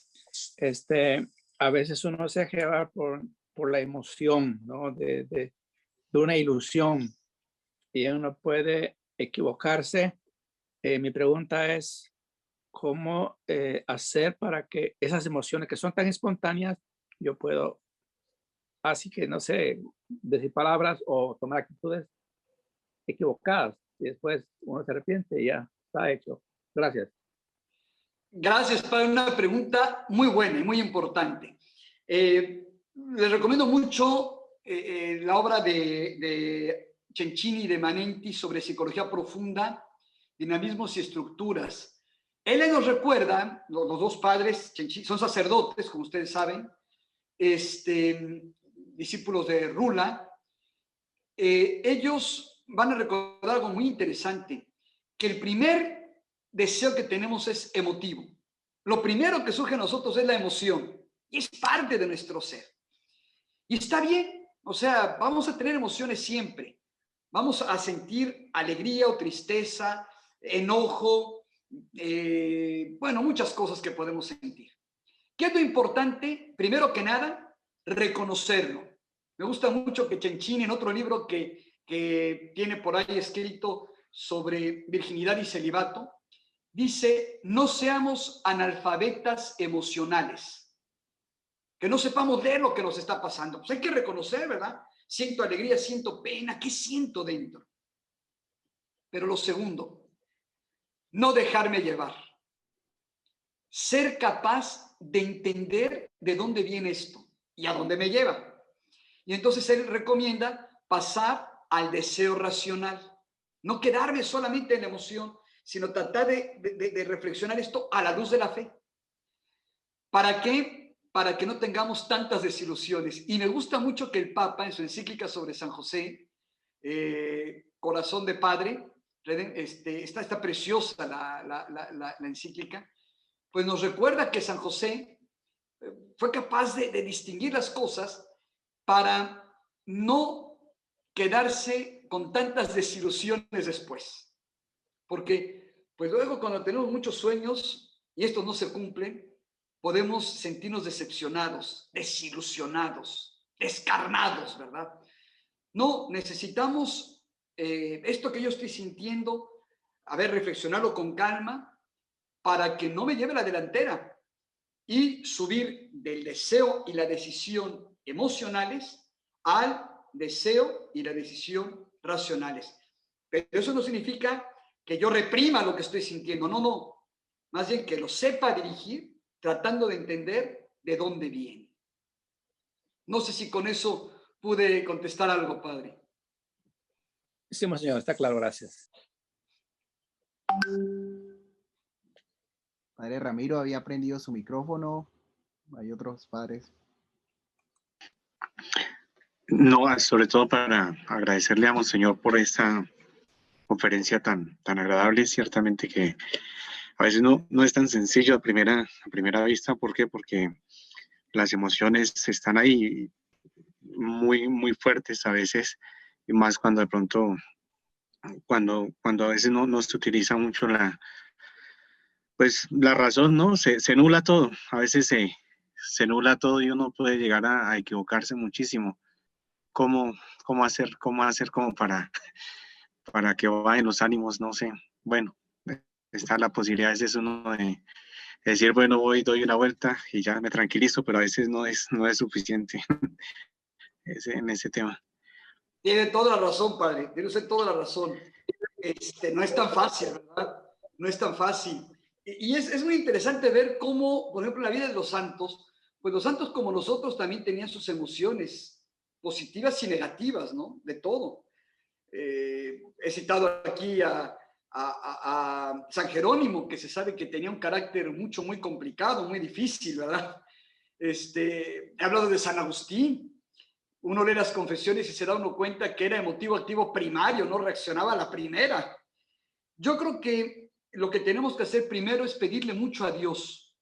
a veces uno se deja llevar por la emoción, ¿no?, de una ilusión y uno puede equivocarse. Mi pregunta es, ¿cómo hacer para que esas emociones que son tan espontáneas, yo puedo, así que no sé, decir palabras o tomar actitudes equivocadas y después uno se arrepiente y ya está hecho? Gracias. Gracias, padre. Una pregunta muy buena y muy importante. Les recomiendo mucho la obra de Cencini y de Manenti sobre psicología profunda, dinamismos y estructuras. Él nos recuerda, los dos padres, Cencini, son sacerdotes, como ustedes saben, discípulos de Rula. Ellos van a recordar algo muy interesante, que el primer deseo que tenemos es emotivo. Lo primero que surge en nosotros es la emoción y es parte de nuestro ser. Y está bien, o sea, vamos a tener emociones siempre. Vamos a sentir alegría o tristeza, enojo, bueno, muchas cosas que podemos sentir. ¿Qué es lo importante? Primero que nada, reconocerlo. Me gusta mucho que Cencini, en otro libro que tiene por ahí escrito sobre virginidad y celibato, dice, no seamos analfabetas emocionales, que no sepamos leer lo que nos está pasando. Pues hay que reconocer, ¿verdad? Siento alegría, siento pena, ¿qué siento dentro? Pero lo segundo, no dejarme llevar. Ser capaz de entender de dónde viene esto y a dónde me lleva. Y entonces él recomienda pasar al deseo racional. No quedarme solamente en la emoción, sino tratar de reflexionar esto a la luz de la fe. ¿Para qué? Para que no tengamos tantas desilusiones. Y me gusta mucho que el Papa, en su encíclica sobre San José, Corazón de Padre, está preciosa la encíclica, pues nos recuerda que San José fue capaz de distinguir las cosas para no quedarse con tantas desilusiones después. Porque pues luego cuando tenemos muchos sueños y estos no se cumplen, podemos sentirnos decepcionados, desilusionados, descarnados, ¿verdad? No, necesitamos esto que yo estoy sintiendo, reflexionarlo con calma para que no me lleve la delantera y subir del deseo y la decisión emocionales al deseo y la decisión racionales. Pero eso no significa que yo reprima lo que estoy sintiendo, no, no. Más bien que lo sepa dirigir, tratando de entender de dónde viene. No sé si con eso pude contestar algo, padre. Sí, monseñor, está claro, gracias. Padre Ramiro había prendido su micrófono. Hay otros padres. No, sobre todo para agradecerle a Monseñor por esta conferencia tan agradable. Ciertamente que a veces no es tan sencillo a primera vista. ¿Por qué? Porque las emociones están ahí muy fuertes a veces, y más cuando de pronto, cuando a veces no se utiliza mucho la razón, ¿no? Se nula todo. A veces se nula todo y uno puede llegar a equivocarse muchísimo. ¿Cómo hacer como para que vayan los ánimos? No sé. Bueno, está la posibilidad a veces uno de decir, bueno, doy una vuelta y ya me tranquilizo, pero a veces no es suficiente en ese tema. Tiene toda la razón, padre. Tiene usted toda la razón. No es tan fácil, ¿verdad? No es tan fácil. Y es muy interesante ver cómo, por ejemplo, en la vida de los santos, pues los santos como nosotros también tenían sus emociones positivas y negativas, ¿no? De todo. He citado aquí a San Jerónimo, que se sabe que tenía un carácter muy complicado, muy difícil, ¿verdad? He hablado de San Agustín. Uno lee las confesiones y se da uno cuenta que era emotivo activo primario, no reaccionaba a la primera. Yo creo que lo que tenemos que hacer primero es pedirle mucho a Dios,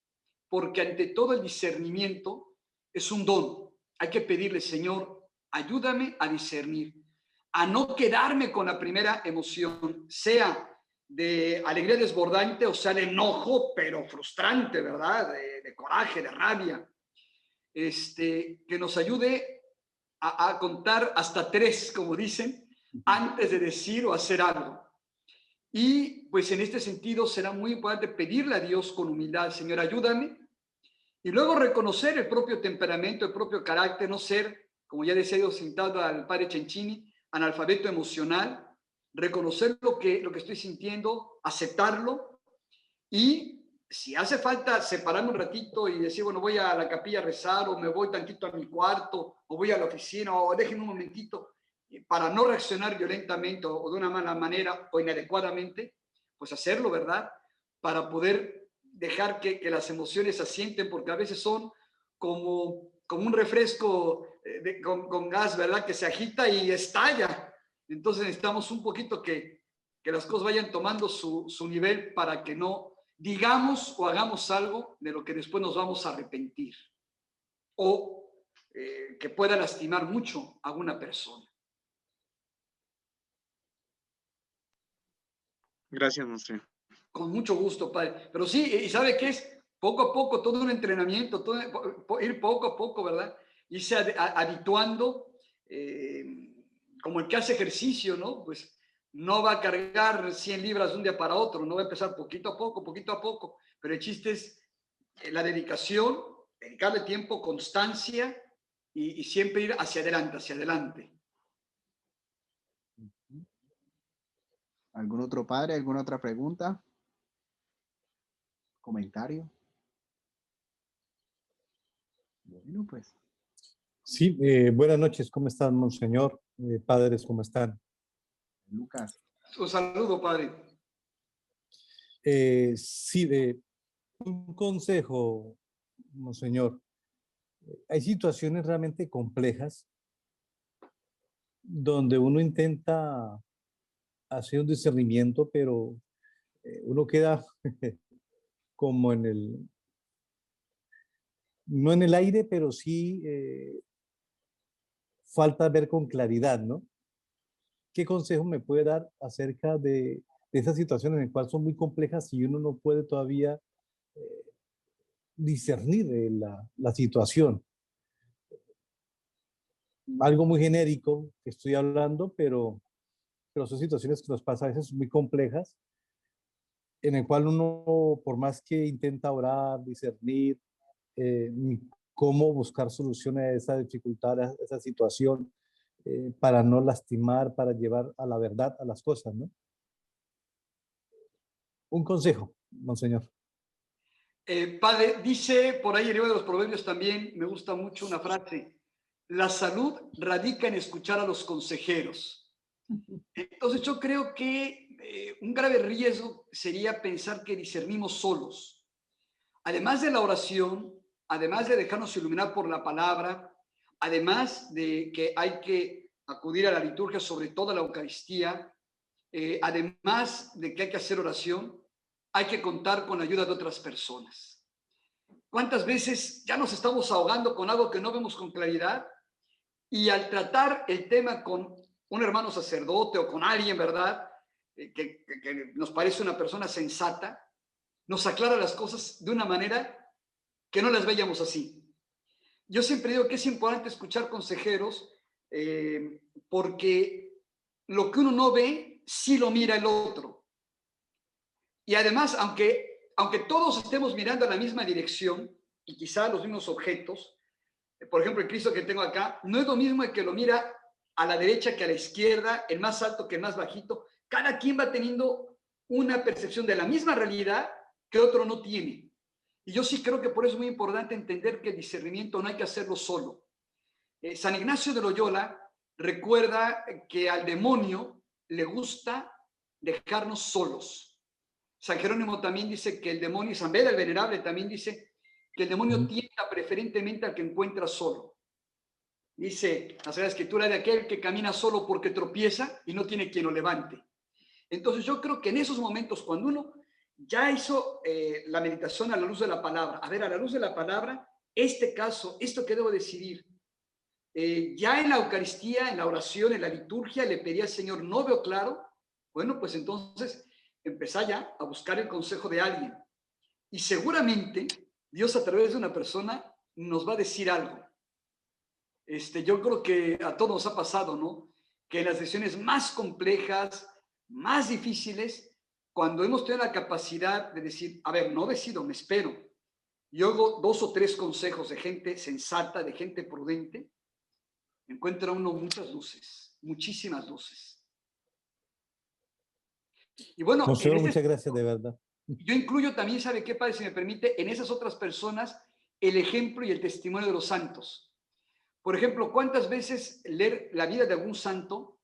porque ante todo el discernimiento es un don. Hay que pedirle, Señor, ayúdame a discernir, a no quedarme con la primera emoción, sea de alegría desbordante o sea de enojo, pero frustrante, ¿verdad? De coraje, de rabia. Que nos ayude a contar hasta 3, como dicen, antes de decir o hacer algo. Y pues en este sentido será muy importante pedirle a Dios con humildad, Señor, ayúdame. Y luego reconocer el propio temperamento, el propio carácter, no ser, como ya decía Dios sentado al padre Cencini, analfabeto emocional, reconocer lo que estoy sintiendo, aceptarlo y si hace falta separarme un ratito y decir, bueno, voy a la capilla a rezar o me voy tantito a mi cuarto o voy a la oficina o déjenme un momentito para no reaccionar violentamente o de una mala manera o inadecuadamente, pues hacerlo, ¿verdad? Para poder dejar que las emociones asienten, porque a veces son como un refresco con gas, ¿verdad? Que se agita y estalla. Entonces necesitamos un poquito que las cosas vayan tomando su nivel para que no digamos o hagamos algo de lo que después nos vamos a arrepentir o que pueda lastimar mucho a una persona. Gracias, monseñor. Con mucho gusto, padre. Pero sí, y ¿sabe qué es? Poco a poco, todo un entrenamiento, ir poco a poco, ¿verdad? Irse habituando, como el que hace ejercicio, ¿no? Pues no va a cargar 100 libras de un día para otro, no va a empezar poquito a poco, pero el chiste es la dedicación, dedicarle tiempo, constancia y siempre ir hacia adelante. ¿Algún otro padre? ¿Alguna otra pregunta? ¿Comentario? Bueno, pues. Sí, buenas noches, ¿cómo están, monseñor? Padres, ¿cómo están? Lucas. Un saludo, padre. Sí, un consejo, monseñor. Hay situaciones realmente complejas donde uno intenta hacer un discernimiento, pero uno queda como no en el aire, pero sí falta ver con claridad, ¿no? ¿Qué consejo me puede dar acerca de esas situaciones en las cuales son muy complejas y uno no puede todavía discernir la situación? Algo muy genérico que estoy hablando, pero son situaciones que nos pasan a veces muy complejas, en el cual uno, por más que intenta orar, discernir, cómo buscar soluciones a esa dificultad, a esa situación, para no lastimar, para llevar a la verdad a las cosas, ¿no? Un consejo, monseñor. Padre, dice por ahí en el libro de los Proverbios también, me gusta mucho una frase: la salud radica en escuchar a los consejeros. Entonces yo creo que un grave riesgo sería pensar que discernimos solos. Además de la oración, además de dejarnos iluminar por la palabra, además de que hay que acudir a la liturgia, sobre todo a la Eucaristía, además de que hay que hacer oración, hay que contar con la ayuda de otras personas. ¿Cuántas veces ya nos estamos ahogando con algo que no vemos con claridad? Y al tratar el tema con un hermano sacerdote o con alguien, ¿verdad?, que nos parece una persona sensata, nos aclara las cosas de una manera que no las veíamos así. Yo siempre digo que es importante escuchar consejeros porque lo que uno no ve, sí lo mira el otro. Y además, aunque todos estemos mirando a la misma dirección y quizá los mismos objetos, por ejemplo, el Cristo que tengo acá, no es lo mismo el que lo mira a la derecha que a la izquierda, el más alto que el más bajito. Cada quien va teniendo una percepción de la misma realidad que otro no tiene. Y yo sí creo que por eso es muy importante entender que el discernimiento no hay que hacerlo solo. San Ignacio de Loyola recuerda que al demonio le gusta dejarnos solos. San Jerónimo también dice que el demonio, y San Beda el Venerable también dice que el demonio tienta preferentemente al que encuentra solo. Dice la Sagrada Escritura de aquel que camina solo porque tropieza y no tiene quien lo levante. Entonces yo creo que en esos momentos, cuando uno ya hizo la meditación a la luz de la palabra, a la luz de la palabra, este caso, esto que debo decidir, ya en la Eucaristía, en la oración, en la liturgia, le pedí al Señor, no veo claro. Bueno, pues entonces empezá ya a buscar el consejo de alguien. Y seguramente Dios a través de una persona nos va a decir algo. Yo creo que a todos nos ha pasado, ¿no? Que en las decisiones más complejas, más difíciles, cuando hemos tenido la capacidad de decir, a ver, no decido, me espero, y oigo 2 o 3 consejos de gente sensata, de gente prudente, encuentra uno muchas luces, muchísimas luces. Y bueno, Monseñor, muchas gracias, de verdad. Yo incluyo también, ¿sabe qué, Padre, si me permite? En esas otras personas, el ejemplo y el testimonio de los santos. Por ejemplo, ¿cuántas veces leer la vida de algún santo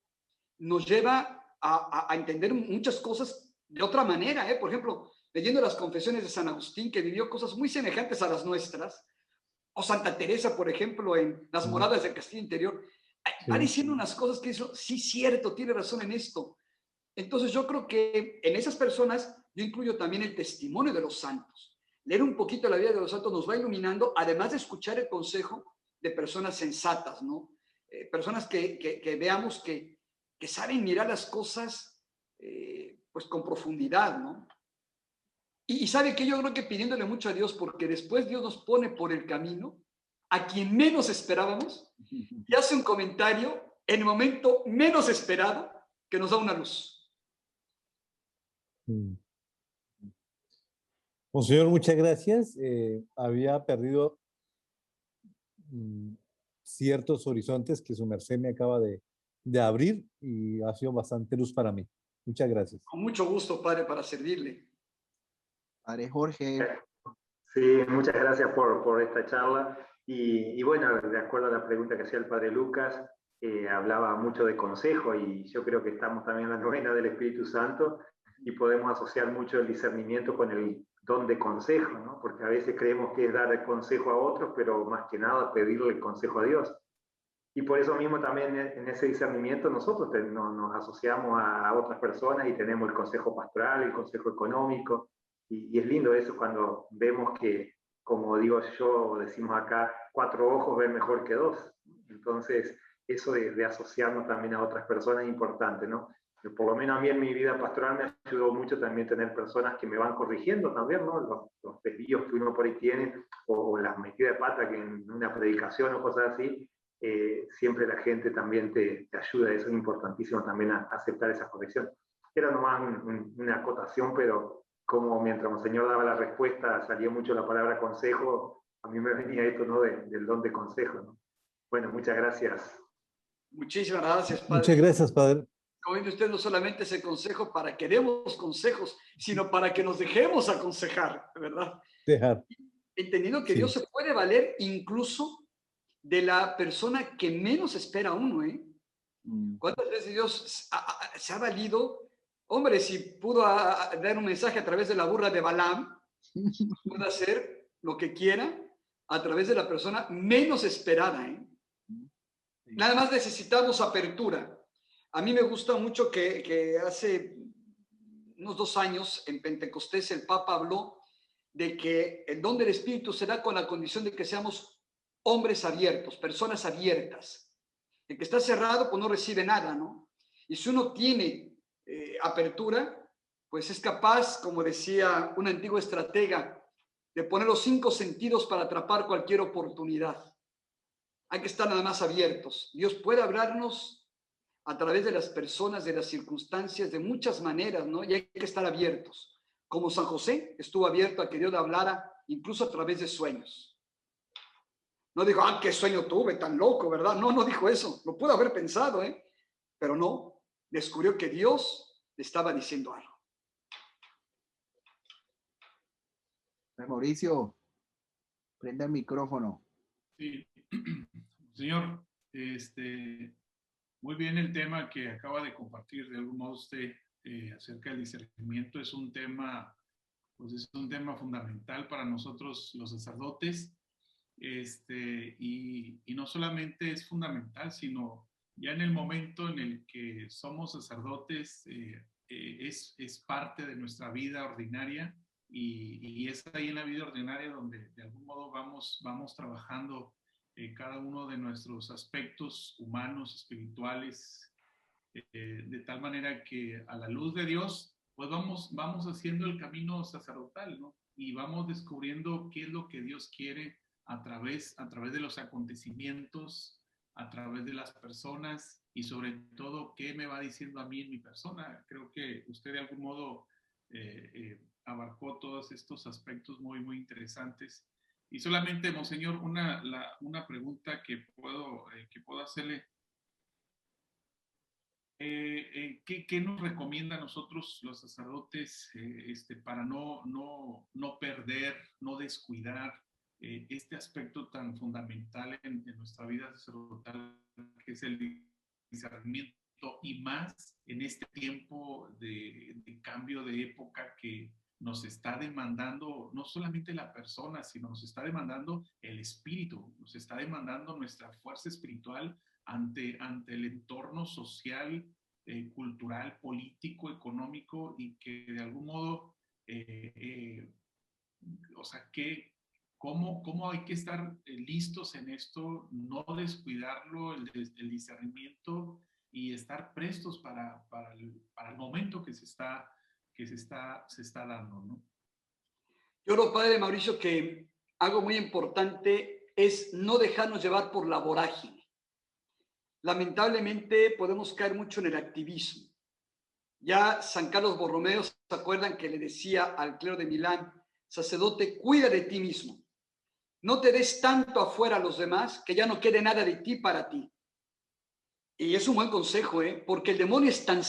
nos lleva a entender muchas cosas de otra manera? Por ejemplo, leyendo las confesiones de San Agustín, que vivió cosas muy semejantes a las nuestras, o Santa Teresa, por ejemplo, en las moradas del Castillo Interior, va diciendo unas cosas que eso, sí, cierto, tiene razón en esto. Entonces yo creo que en esas personas yo incluyo también el testimonio de los santos. Leer un poquito la vida de los santos nos va iluminando, además de escuchar el consejo de personas sensatas, ¿no? Personas que veamos que saben mirar las cosas pues con profundidad, ¿no? Y sabe que yo creo que pidiéndole mucho a Dios, porque después Dios nos pone por el camino a quien menos esperábamos y hace un comentario en el momento menos esperado que nos da una luz. Monseñor, muchas gracias. Había perdido ciertos horizontes que su merced me acaba de abrir y ha sido bastante luz para mí. Muchas gracias. Con mucho gusto, Padre, para servirle. Padre Jorge. Sí, muchas gracias por esta charla. Y bueno, de acuerdo a la pregunta que hacía el Padre Lucas, hablaba mucho de consejo y yo creo que estamos también en la novena del Espíritu Santo y podemos asociar mucho el discernimiento con el don de consejo, ¿no? Porque a veces creemos que es dar el consejo a otros, pero más que nada pedirle el consejo a Dios. Y por eso mismo también en ese discernimiento nosotros nos asociamos a otras personas y tenemos el consejo pastoral, el consejo económico, y es lindo eso cuando vemos que, como digo yo, decimos acá, 4 ojos ven mejor que 2. Entonces, eso de asociarnos también a otras personas es importante, ¿no? Por lo menos a mí en mi vida pastoral me ayudó mucho también tener personas que me van corrigiendo también, ¿no? Los desvíos que uno por ahí tiene, o las metidas de pata que en una predicación o cosas así, siempre la gente también te ayuda. Eso es importantísimo también a aceptar esa corrección. Era nomás una acotación, pero como mientras Monseñor daba la respuesta salía mucho la palabra consejo, a mí me venía esto, ¿no? Del don de consejo, ¿no? Bueno, muchas gracias. Muchísimas gracias, Padre. Muchas gracias, Padre. Como ven usted, no solamente ese consejo para que demos consejos, sino para que nos dejemos aconsejar, ¿verdad? Dejar. Entendiendo que Sí. Dios se puede valer incluso de la persona que menos espera a uno, ¿eh? ¿Cuántas veces Dios se ha valido? Hombre, si pudo dar un mensaje a través de la burra de Balaam, puede hacer lo que quiera a través de la persona menos esperada, ¿eh? Nada más necesitamos apertura. A mí me gusta mucho que hace unos 2 años en Pentecostés el Papa habló de que el don del Espíritu se da con la condición de que seamos hombres abiertos, personas abiertas. El que está cerrado pues no recibe nada, ¿no? Y si uno tiene apertura, pues es capaz, como decía un antiguo estratega, de poner los 5 sentidos para atrapar cualquier oportunidad. Hay que estar nada más abiertos. Dios puede hablarnos a través de las personas, de las circunstancias, de muchas maneras, ¿no? Y hay que estar abiertos. Como San José estuvo abierto a que Dios le hablara incluso a través de sueños. No dijo, qué sueño tuve, tan loco, ¿verdad? No, no dijo eso. Lo pudo haber pensado, ¿eh? Pero no. Descubrió que Dios le estaba diciendo algo. Mauricio, prenda el micrófono. Sí, señor, muy bien el tema que acaba de compartir de algún modo usted acerca del discernimiento. Es un tema, pues es un tema fundamental para nosotros los sacerdotes, y no solamente es fundamental, sino ya en el momento en el que somos sacerdotes, es parte de nuestra vida ordinaria. Y es ahí en la vida ordinaria donde de algún modo vamos trabajando cada uno de nuestros aspectos humanos, espirituales, de tal manera que a la luz de Dios, pues vamos haciendo el camino sacerdotal, ¿no? Y vamos descubriendo qué es lo que Dios quiere a través de los acontecimientos, a través de las personas y sobre todo qué me va diciendo a mí en mi persona. Creo que usted de algún modo abarcó todos estos aspectos muy, muy interesantes. Y solamente, Monseñor, una pregunta que puedo hacerle. ¿Qué nos recomienda a nosotros los sacerdotes para no perder, no descuidar este aspecto tan fundamental en nuestra vida sacerdotal, que es el discernimiento, y más en este tiempo de cambio de época que nos está demandando no solamente la persona, sino nos está demandando el espíritu, nos está demandando nuestra fuerza espiritual ante el entorno social, cultural, político, económico, y que de algún modo, o sea, ¿cómo hay que estar listos en esto, no descuidarlo, el discernimiento, y estar prestos para el momento que se está dando, ¿no? Yo creo, Padre Mauricio, que algo muy importante es no dejarnos llevar por la vorágine. Lamentablemente podemos caer mucho en el activismo. Ya San Carlos Borromeo, ¿se acuerdan que le decía al clero de Milán, sacerdote, cuida de ti mismo? No te des tanto afuera a los demás que ya no quede nada de ti para ti. Y es un buen consejo, porque el demonio es tan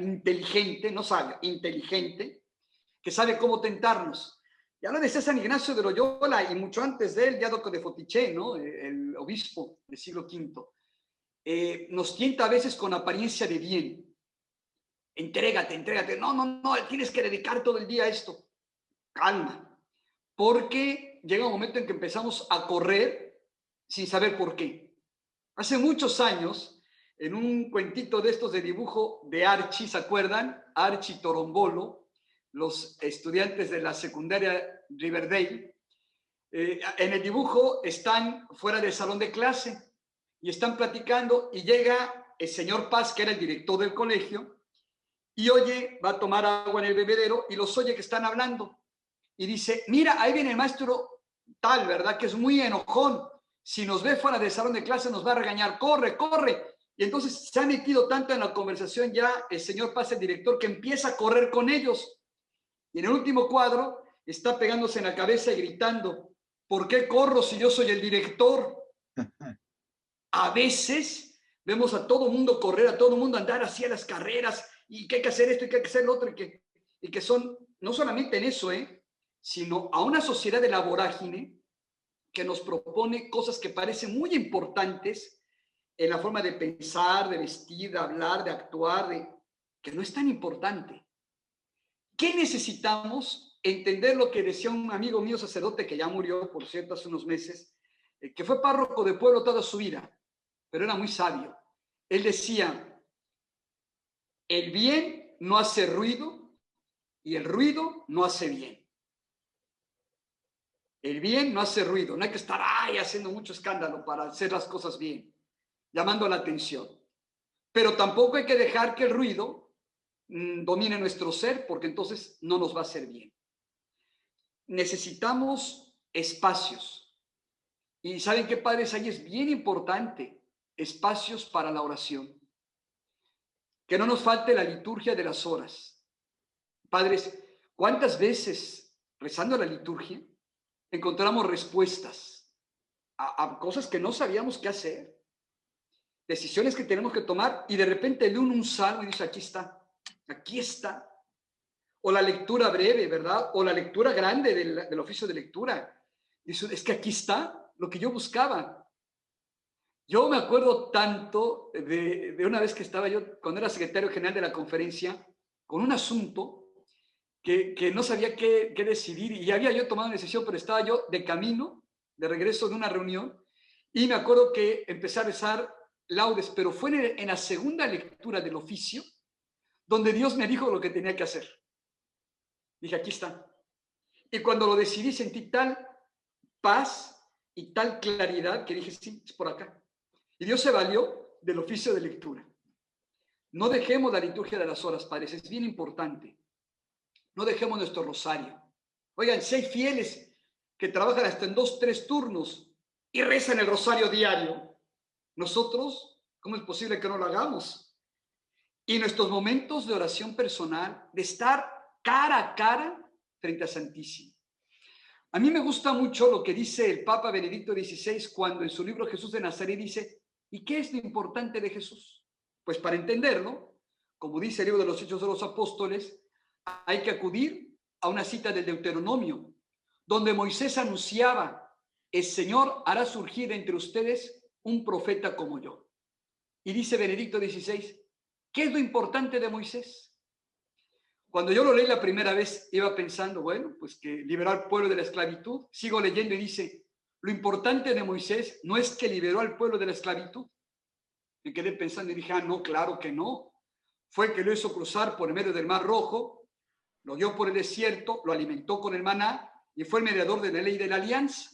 inteligente, no sabe, inteligente, que sabe cómo tentarnos. Ya lo decía San Ignacio de Loyola, y mucho antes de él, Diádoco de Fotiché, ¿no? El obispo del siglo V. Nos tienta a veces con apariencia de bien. Entrégate. No, tienes que dedicar todo el día a esto. Calma. Porque llega un momento en que empezamos a correr sin saber por qué. Hace muchos años, en un cuentito de estos de dibujo de Archie, ¿se acuerdan? Archie Torombolo, los estudiantes de la secundaria Riverdale, en el dibujo están fuera del salón de clase y están platicando, y llega el señor Paz, que era el director del colegio, y oye, va a tomar agua en el bebedero y los oye que están hablando. Y dice, mira, ahí viene el maestro tal, ¿verdad? Que es muy enojón. Si nos ve fuera del salón de clase nos va a regañar. Corre. Y entonces se ha metido tanto en la conversación ya el señor Paz, el director, que empieza a correr con ellos. Y en el último cuadro está pegándose en la cabeza y gritando, ¿por qué corro si yo soy el director? A veces Vemos a todo mundo correr, a todo mundo andar hacia las carreras, y que hay que hacer esto y que hay que hacer lo otro, y que son, no solamente en eso, sino a una sociedad de la vorágine que nos propone cosas que parecen muy importantes en la forma de pensar, de vestir, de hablar, de actuar, que no es tan importante. ¿Qué necesitamos? Entender lo que decía un amigo mío sacerdote que ya murió, por cierto, hace unos meses, que fue párroco de pueblo toda su vida, pero era muy sabio. Él decía, el bien no hace ruido y el ruido no hace bien. El bien no hace ruido, no hay que estar ahí haciendo mucho escándalo para hacer las cosas bien, llamando la atención. Pero tampoco hay que dejar que el ruido domine nuestro ser, porque entonces no nos va a hacer bien. Necesitamos espacios. Y ¿saben qué, padres? Ahí es bien importante, espacios para la oración. Que no nos falte la liturgia de las horas. Padres, ¿cuántas veces rezando la liturgia encontramos respuestas a cosas que no sabíamos qué hacer? Decisiones que tenemos que tomar y de repente lee un salmo y dice, aquí está, aquí está. O la lectura breve, ¿verdad? O la lectura grande del oficio de lectura. Dice, es que aquí está lo que yo buscaba. Yo me acuerdo tanto de una vez que estaba yo, cuando era secretario general de la conferencia, con un asunto que no sabía qué decidir, y había yo tomado una decisión, pero estaba yo de camino, de regreso de una reunión, y me acuerdo que empecé a rezar laudes, pero fue en la segunda lectura del oficio donde Dios me dijo lo que tenía que hacer. Dije, aquí está. Y cuando lo decidí sentí tal paz y tal claridad que dije, sí, es por acá. Y Dios se valió del oficio de lectura. No dejemos la liturgia de las horas, padres, es bien importante. No dejemos nuestro rosario. Oigan, si hay fieles que trabajan hasta en 2, 3 turnos y rezan el rosario diario, nosotros, ¿cómo es posible que no lo hagamos? Y nuestros momentos de oración personal, de estar cara a cara frente a Santísimo. A mí me gusta mucho lo que dice el Papa Benedicto XVI cuando en su libro Jesús de Nazaret dice, ¿y qué es lo importante de Jesús? Pues para entenderlo, como dice el libro de los Hechos de los Apóstoles, hay que acudir a una cita del Deuteronomio, donde Moisés anunciaba, el Señor hará surgir entre ustedes un profeta como yo. Y dice Benedicto XVI, ¿qué es lo importante de Moisés? Cuando yo lo leí la primera vez, iba pensando, bueno, pues que liberó al pueblo de la esclavitud. Sigo leyendo y dice, lo importante de Moisés no es que liberó al pueblo de la esclavitud. Me quedé pensando y dije, no, claro que no. Fue que lo hizo cruzar por el medio del Mar Rojo, lo dio por el desierto, lo alimentó con el maná y fue el mediador de la ley de la alianza.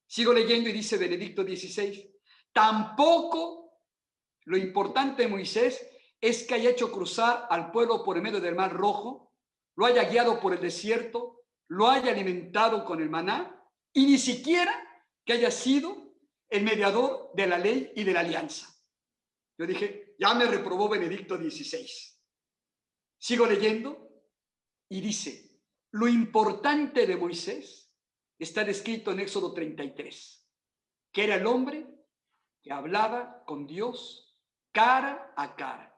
Sigo leyendo y dice Benedicto XVI, tampoco lo importante de Moisés es que haya hecho cruzar al pueblo por el medio del Mar Rojo, lo haya guiado por el desierto, lo haya alimentado con el maná y ni siquiera que haya sido el mediador de la ley y de la alianza. Yo dije, ya me reprobó Benedicto XVI. Sigo leyendo y dice, lo importante de Moisés está descrito en Éxodo 33, que era el hombre que hablaba con Dios cara a cara,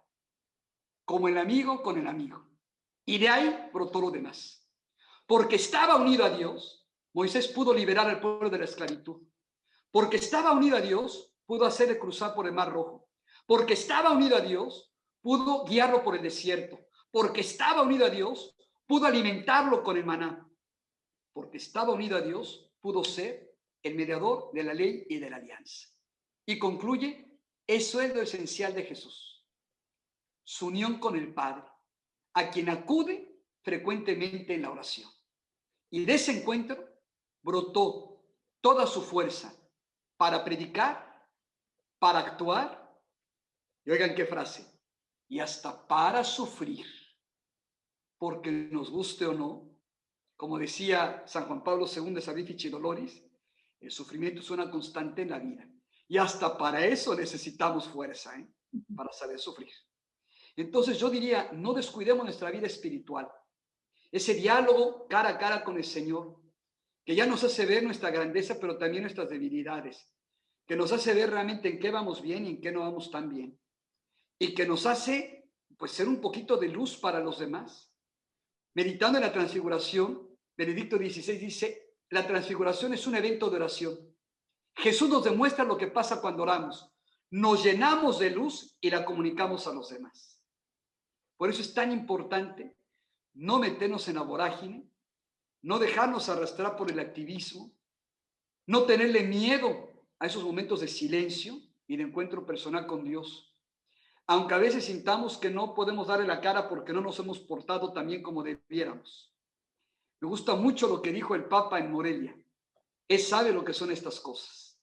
como el amigo con el amigo. Y de ahí brotó lo demás. Porque estaba unido a Dios, Moisés pudo liberar al pueblo de la esclavitud. Porque estaba unido a Dios, pudo hacerle cruzar por el Mar Rojo. Porque estaba unido a Dios, pudo guiarlo por el desierto. Porque estaba unido a Dios, pudo alimentarlo con el maná. Porque estaba unido a Dios, pudo ser el mediador de la ley y de la alianza. Y concluye, eso es lo esencial de Jesús. Su unión con el Padre, a quien acude frecuentemente en la oración. Y de ese encuentro brotó toda su fuerza para predicar, para actuar, y oigan qué frase, y hasta para sufrir, porque nos guste o no, como decía San Juan Pablo II de Salvifici Doloris, el sufrimiento es una constante en la vida, y hasta para eso necesitamos fuerza, para saber sufrir. Entonces yo diría, no descuidemos nuestra vida espiritual, ese diálogo cara a cara con el Señor, que ya nos hace ver nuestra grandeza, pero también nuestras debilidades, que nos hace ver realmente en qué vamos bien y en qué no vamos tan bien, y que nos hace pues ser un poquito de luz para los demás. Meditando en la transfiguración, Benedicto XVI dice, la transfiguración es un evento de oración. Jesús nos demuestra lo que pasa cuando oramos. Nos llenamos de luz y la comunicamos a los demás. Por eso es tan importante no meternos en la vorágine, no dejarnos arrastrar por el activismo, no tenerle miedo a esos momentos de silencio y de encuentro personal con Dios. Aunque a veces sintamos que no podemos darle la cara porque no nos hemos portado tan bien como debiéramos. Me gusta mucho lo que dijo el Papa en Morelia. Él sabe lo que son estas cosas.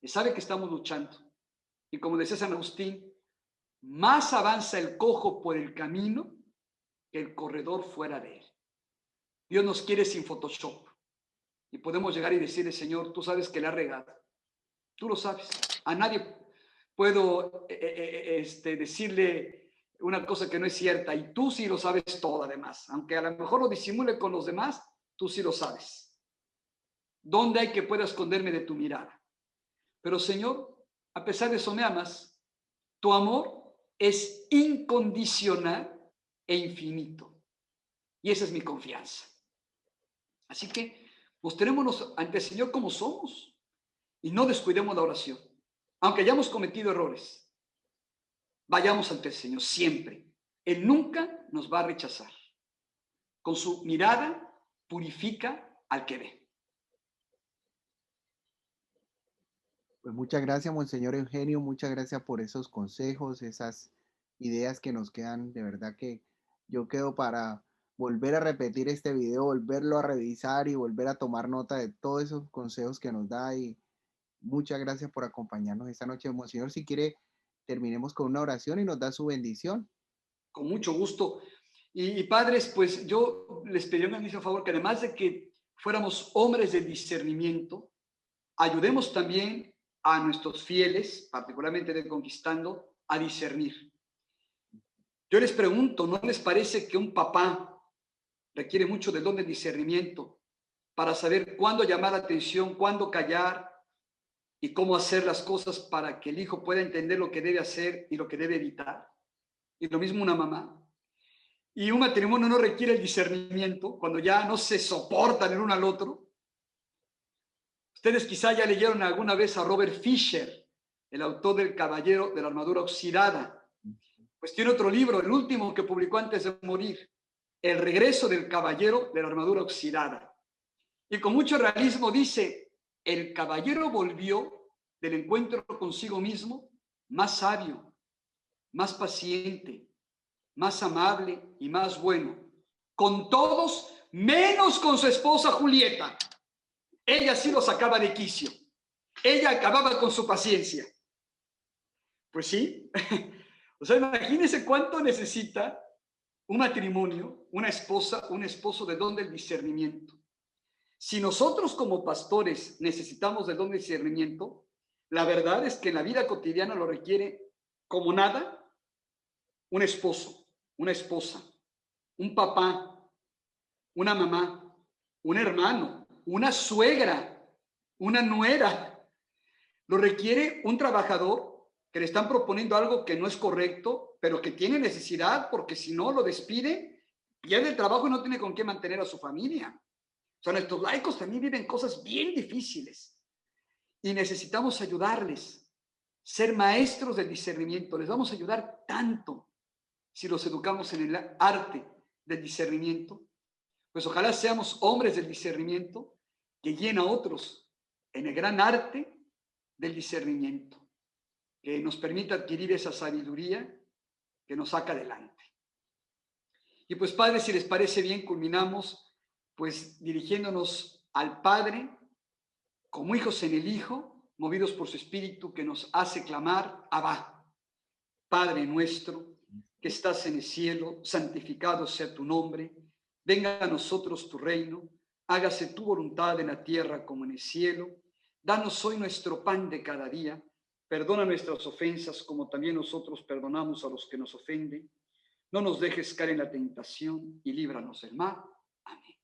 Él sabe que estamos luchando. Y como decía San Agustín, más avanza el cojo por el camino que el corredor fuera de él. Dios nos quiere sin Photoshop. Y podemos llegar y decirle, Señor, tú sabes que la has regado. Tú lo sabes. A nadie puedo decirle una cosa que no es cierta. Y tú sí lo sabes todo, además. Aunque a lo mejor lo disimule con los demás, tú sí lo sabes. ¿Dónde hay que pueda esconderme de tu mirada? Pero, Señor, a pesar de eso me amas. Tu amor es incondicional e infinito. Y esa es mi confianza. Así que mostrémonos ante el Señor como somos y no descuidemos la oración. Aunque hayamos cometido errores, vayamos ante el Señor siempre. Él nunca nos va a rechazar. Con su mirada purifica al que ve. Pues muchas gracias, Monseñor Eugenio, muchas gracias por esos consejos, esas ideas que nos quedan. De verdad que yo quedo para volver a repetir este video, volverlo a revisar y volver a tomar nota de todos esos consejos que nos da. Y muchas gracias por acompañarnos esta noche. Monseñor, si quiere, terminemos con una oración y nos da su bendición. Con mucho gusto. Y padres, pues yo les pedí a mismo favor que además de que fuéramos hombres del discernimiento, ayudemos también a nuestros fieles, particularmente de Conquistando, a discernir. Yo les pregunto, ¿no les parece que un papá requiere mucho del don del discernimiento para saber cuándo llamar la atención, cuándo callar y cómo hacer las cosas para que el hijo pueda entender lo que debe hacer y lo que debe evitar? Y lo mismo una mamá. Y un matrimonio no requiere el discernimiento cuando ya no se soportan el uno al otro. Ustedes quizá ya leyeron alguna vez a Robert Fisher, el autor del Caballero de la Armadura Oxidada. Pues tiene otro libro, el último que publicó antes de morir, El regreso del Caballero de la Armadura Oxidada. Y con mucho realismo dice, el caballero volvió del encuentro consigo mismo más sabio, más paciente, más amable y más bueno, con todos menos con su esposa Julieta. Ella sí lo sacaba de quicio. Ella acababa con su paciencia. Pues sí. O sea, imagínense cuánto necesita un matrimonio, una esposa, un esposo de don del discernimiento. Si nosotros como pastores necesitamos del don del discernimiento, la verdad es que en la vida cotidiana lo requiere como nada un esposo, una esposa, un papá, una mamá, un hermano, una suegra, una nuera. Lo requiere un trabajador que le están proponiendo algo que no es correcto, pero que tiene necesidad porque si no lo despide, pierde el trabajo y no tiene con qué mantener a su familia. O sea, nuestros laicos también viven cosas bien difíciles y necesitamos ayudarles, ser maestros del discernimiento. Les vamos a ayudar tanto si los educamos en el arte del discernimiento. Pues ojalá seamos hombres del discernimiento que guíen a otros en el gran arte del discernimiento, que nos permita adquirir esa sabiduría que nos saca adelante. Y pues, padres, si les parece bien, culminamos pues dirigiéndonos al Padre como hijos en el Hijo, movidos por su Espíritu que nos hace clamar, Abba, Padre nuestro, que estás en el cielo, santificado sea tu nombre, venga a nosotros tu reino, hágase tu voluntad en la tierra como en el cielo. Danos hoy nuestro pan de cada día, perdona nuestras ofensas como también nosotros perdonamos a los que nos ofenden. No nos dejes caer en la tentación y líbranos del mal. Amén.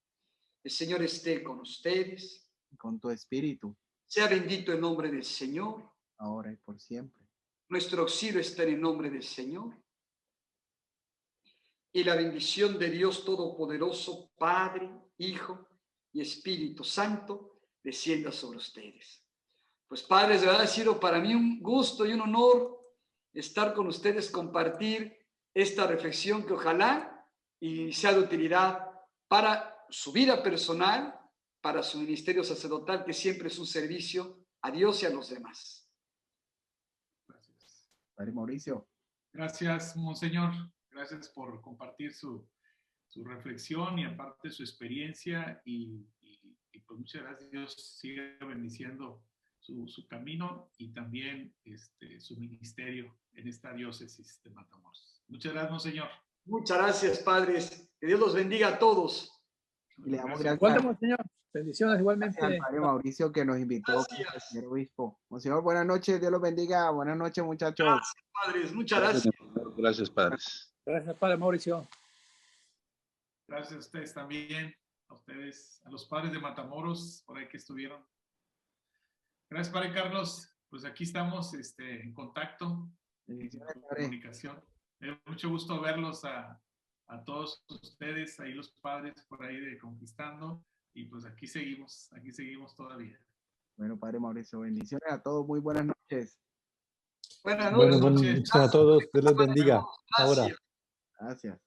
El Señor esté con ustedes. Con tu espíritu. Sea bendito el nombre del Señor. ahora y por siempre. Nuestro auxilio está en el nombre del Señor. Y la bendición de Dios Todopoderoso, Padre, Hijo y Espíritu Santo, descienda sobre ustedes. Pues padres, de verdad ha sido para mí un gusto y un honor estar con ustedes, compartir esta reflexión que ojalá y sea de utilidad para su vida personal, para su ministerio sacerdotal, que siempre es un servicio a Dios y a los demás. Gracias. Padre Mauricio. Gracias, Monseñor. Gracias por compartir su reflexión y aparte su experiencia y pues muchas gracias. Dios sigue bendiciendo su camino y también su ministerio en esta diócesis de Matamoros. Muchas gracias, Monseñor. Muchas gracias, padres. Que Dios los bendiga a todos. Y le damos Gracias. gracias Monseñor. Bendiciones igualmente. al Padre Mauricio que nos invitó, Gracias. al señor obispo. Monseñor, buenas noches, Dios los bendiga. Buenas noches, muchachos. Gracias, padres. Muchas gracias. Gracias, padres. Gracias, Padre Mauricio. Gracias a ustedes también, a ustedes, a los padres de Matamoros, por ahí que estuvieron. Gracias, Padre Carlos. Pues aquí estamos en contacto, en Bendiciones, padre. comunicación. Me dio mucho gusto verlos a todos ustedes, ahí los padres por ahí de Conquistando. Y pues aquí seguimos todavía. Bueno, Padre Mauricio, bendiciones a todos. Muy buenas noches. Buenas Bueno, noches. buenas noches a todos. Dios les bendiga. Ahora. Gracias. Gracias.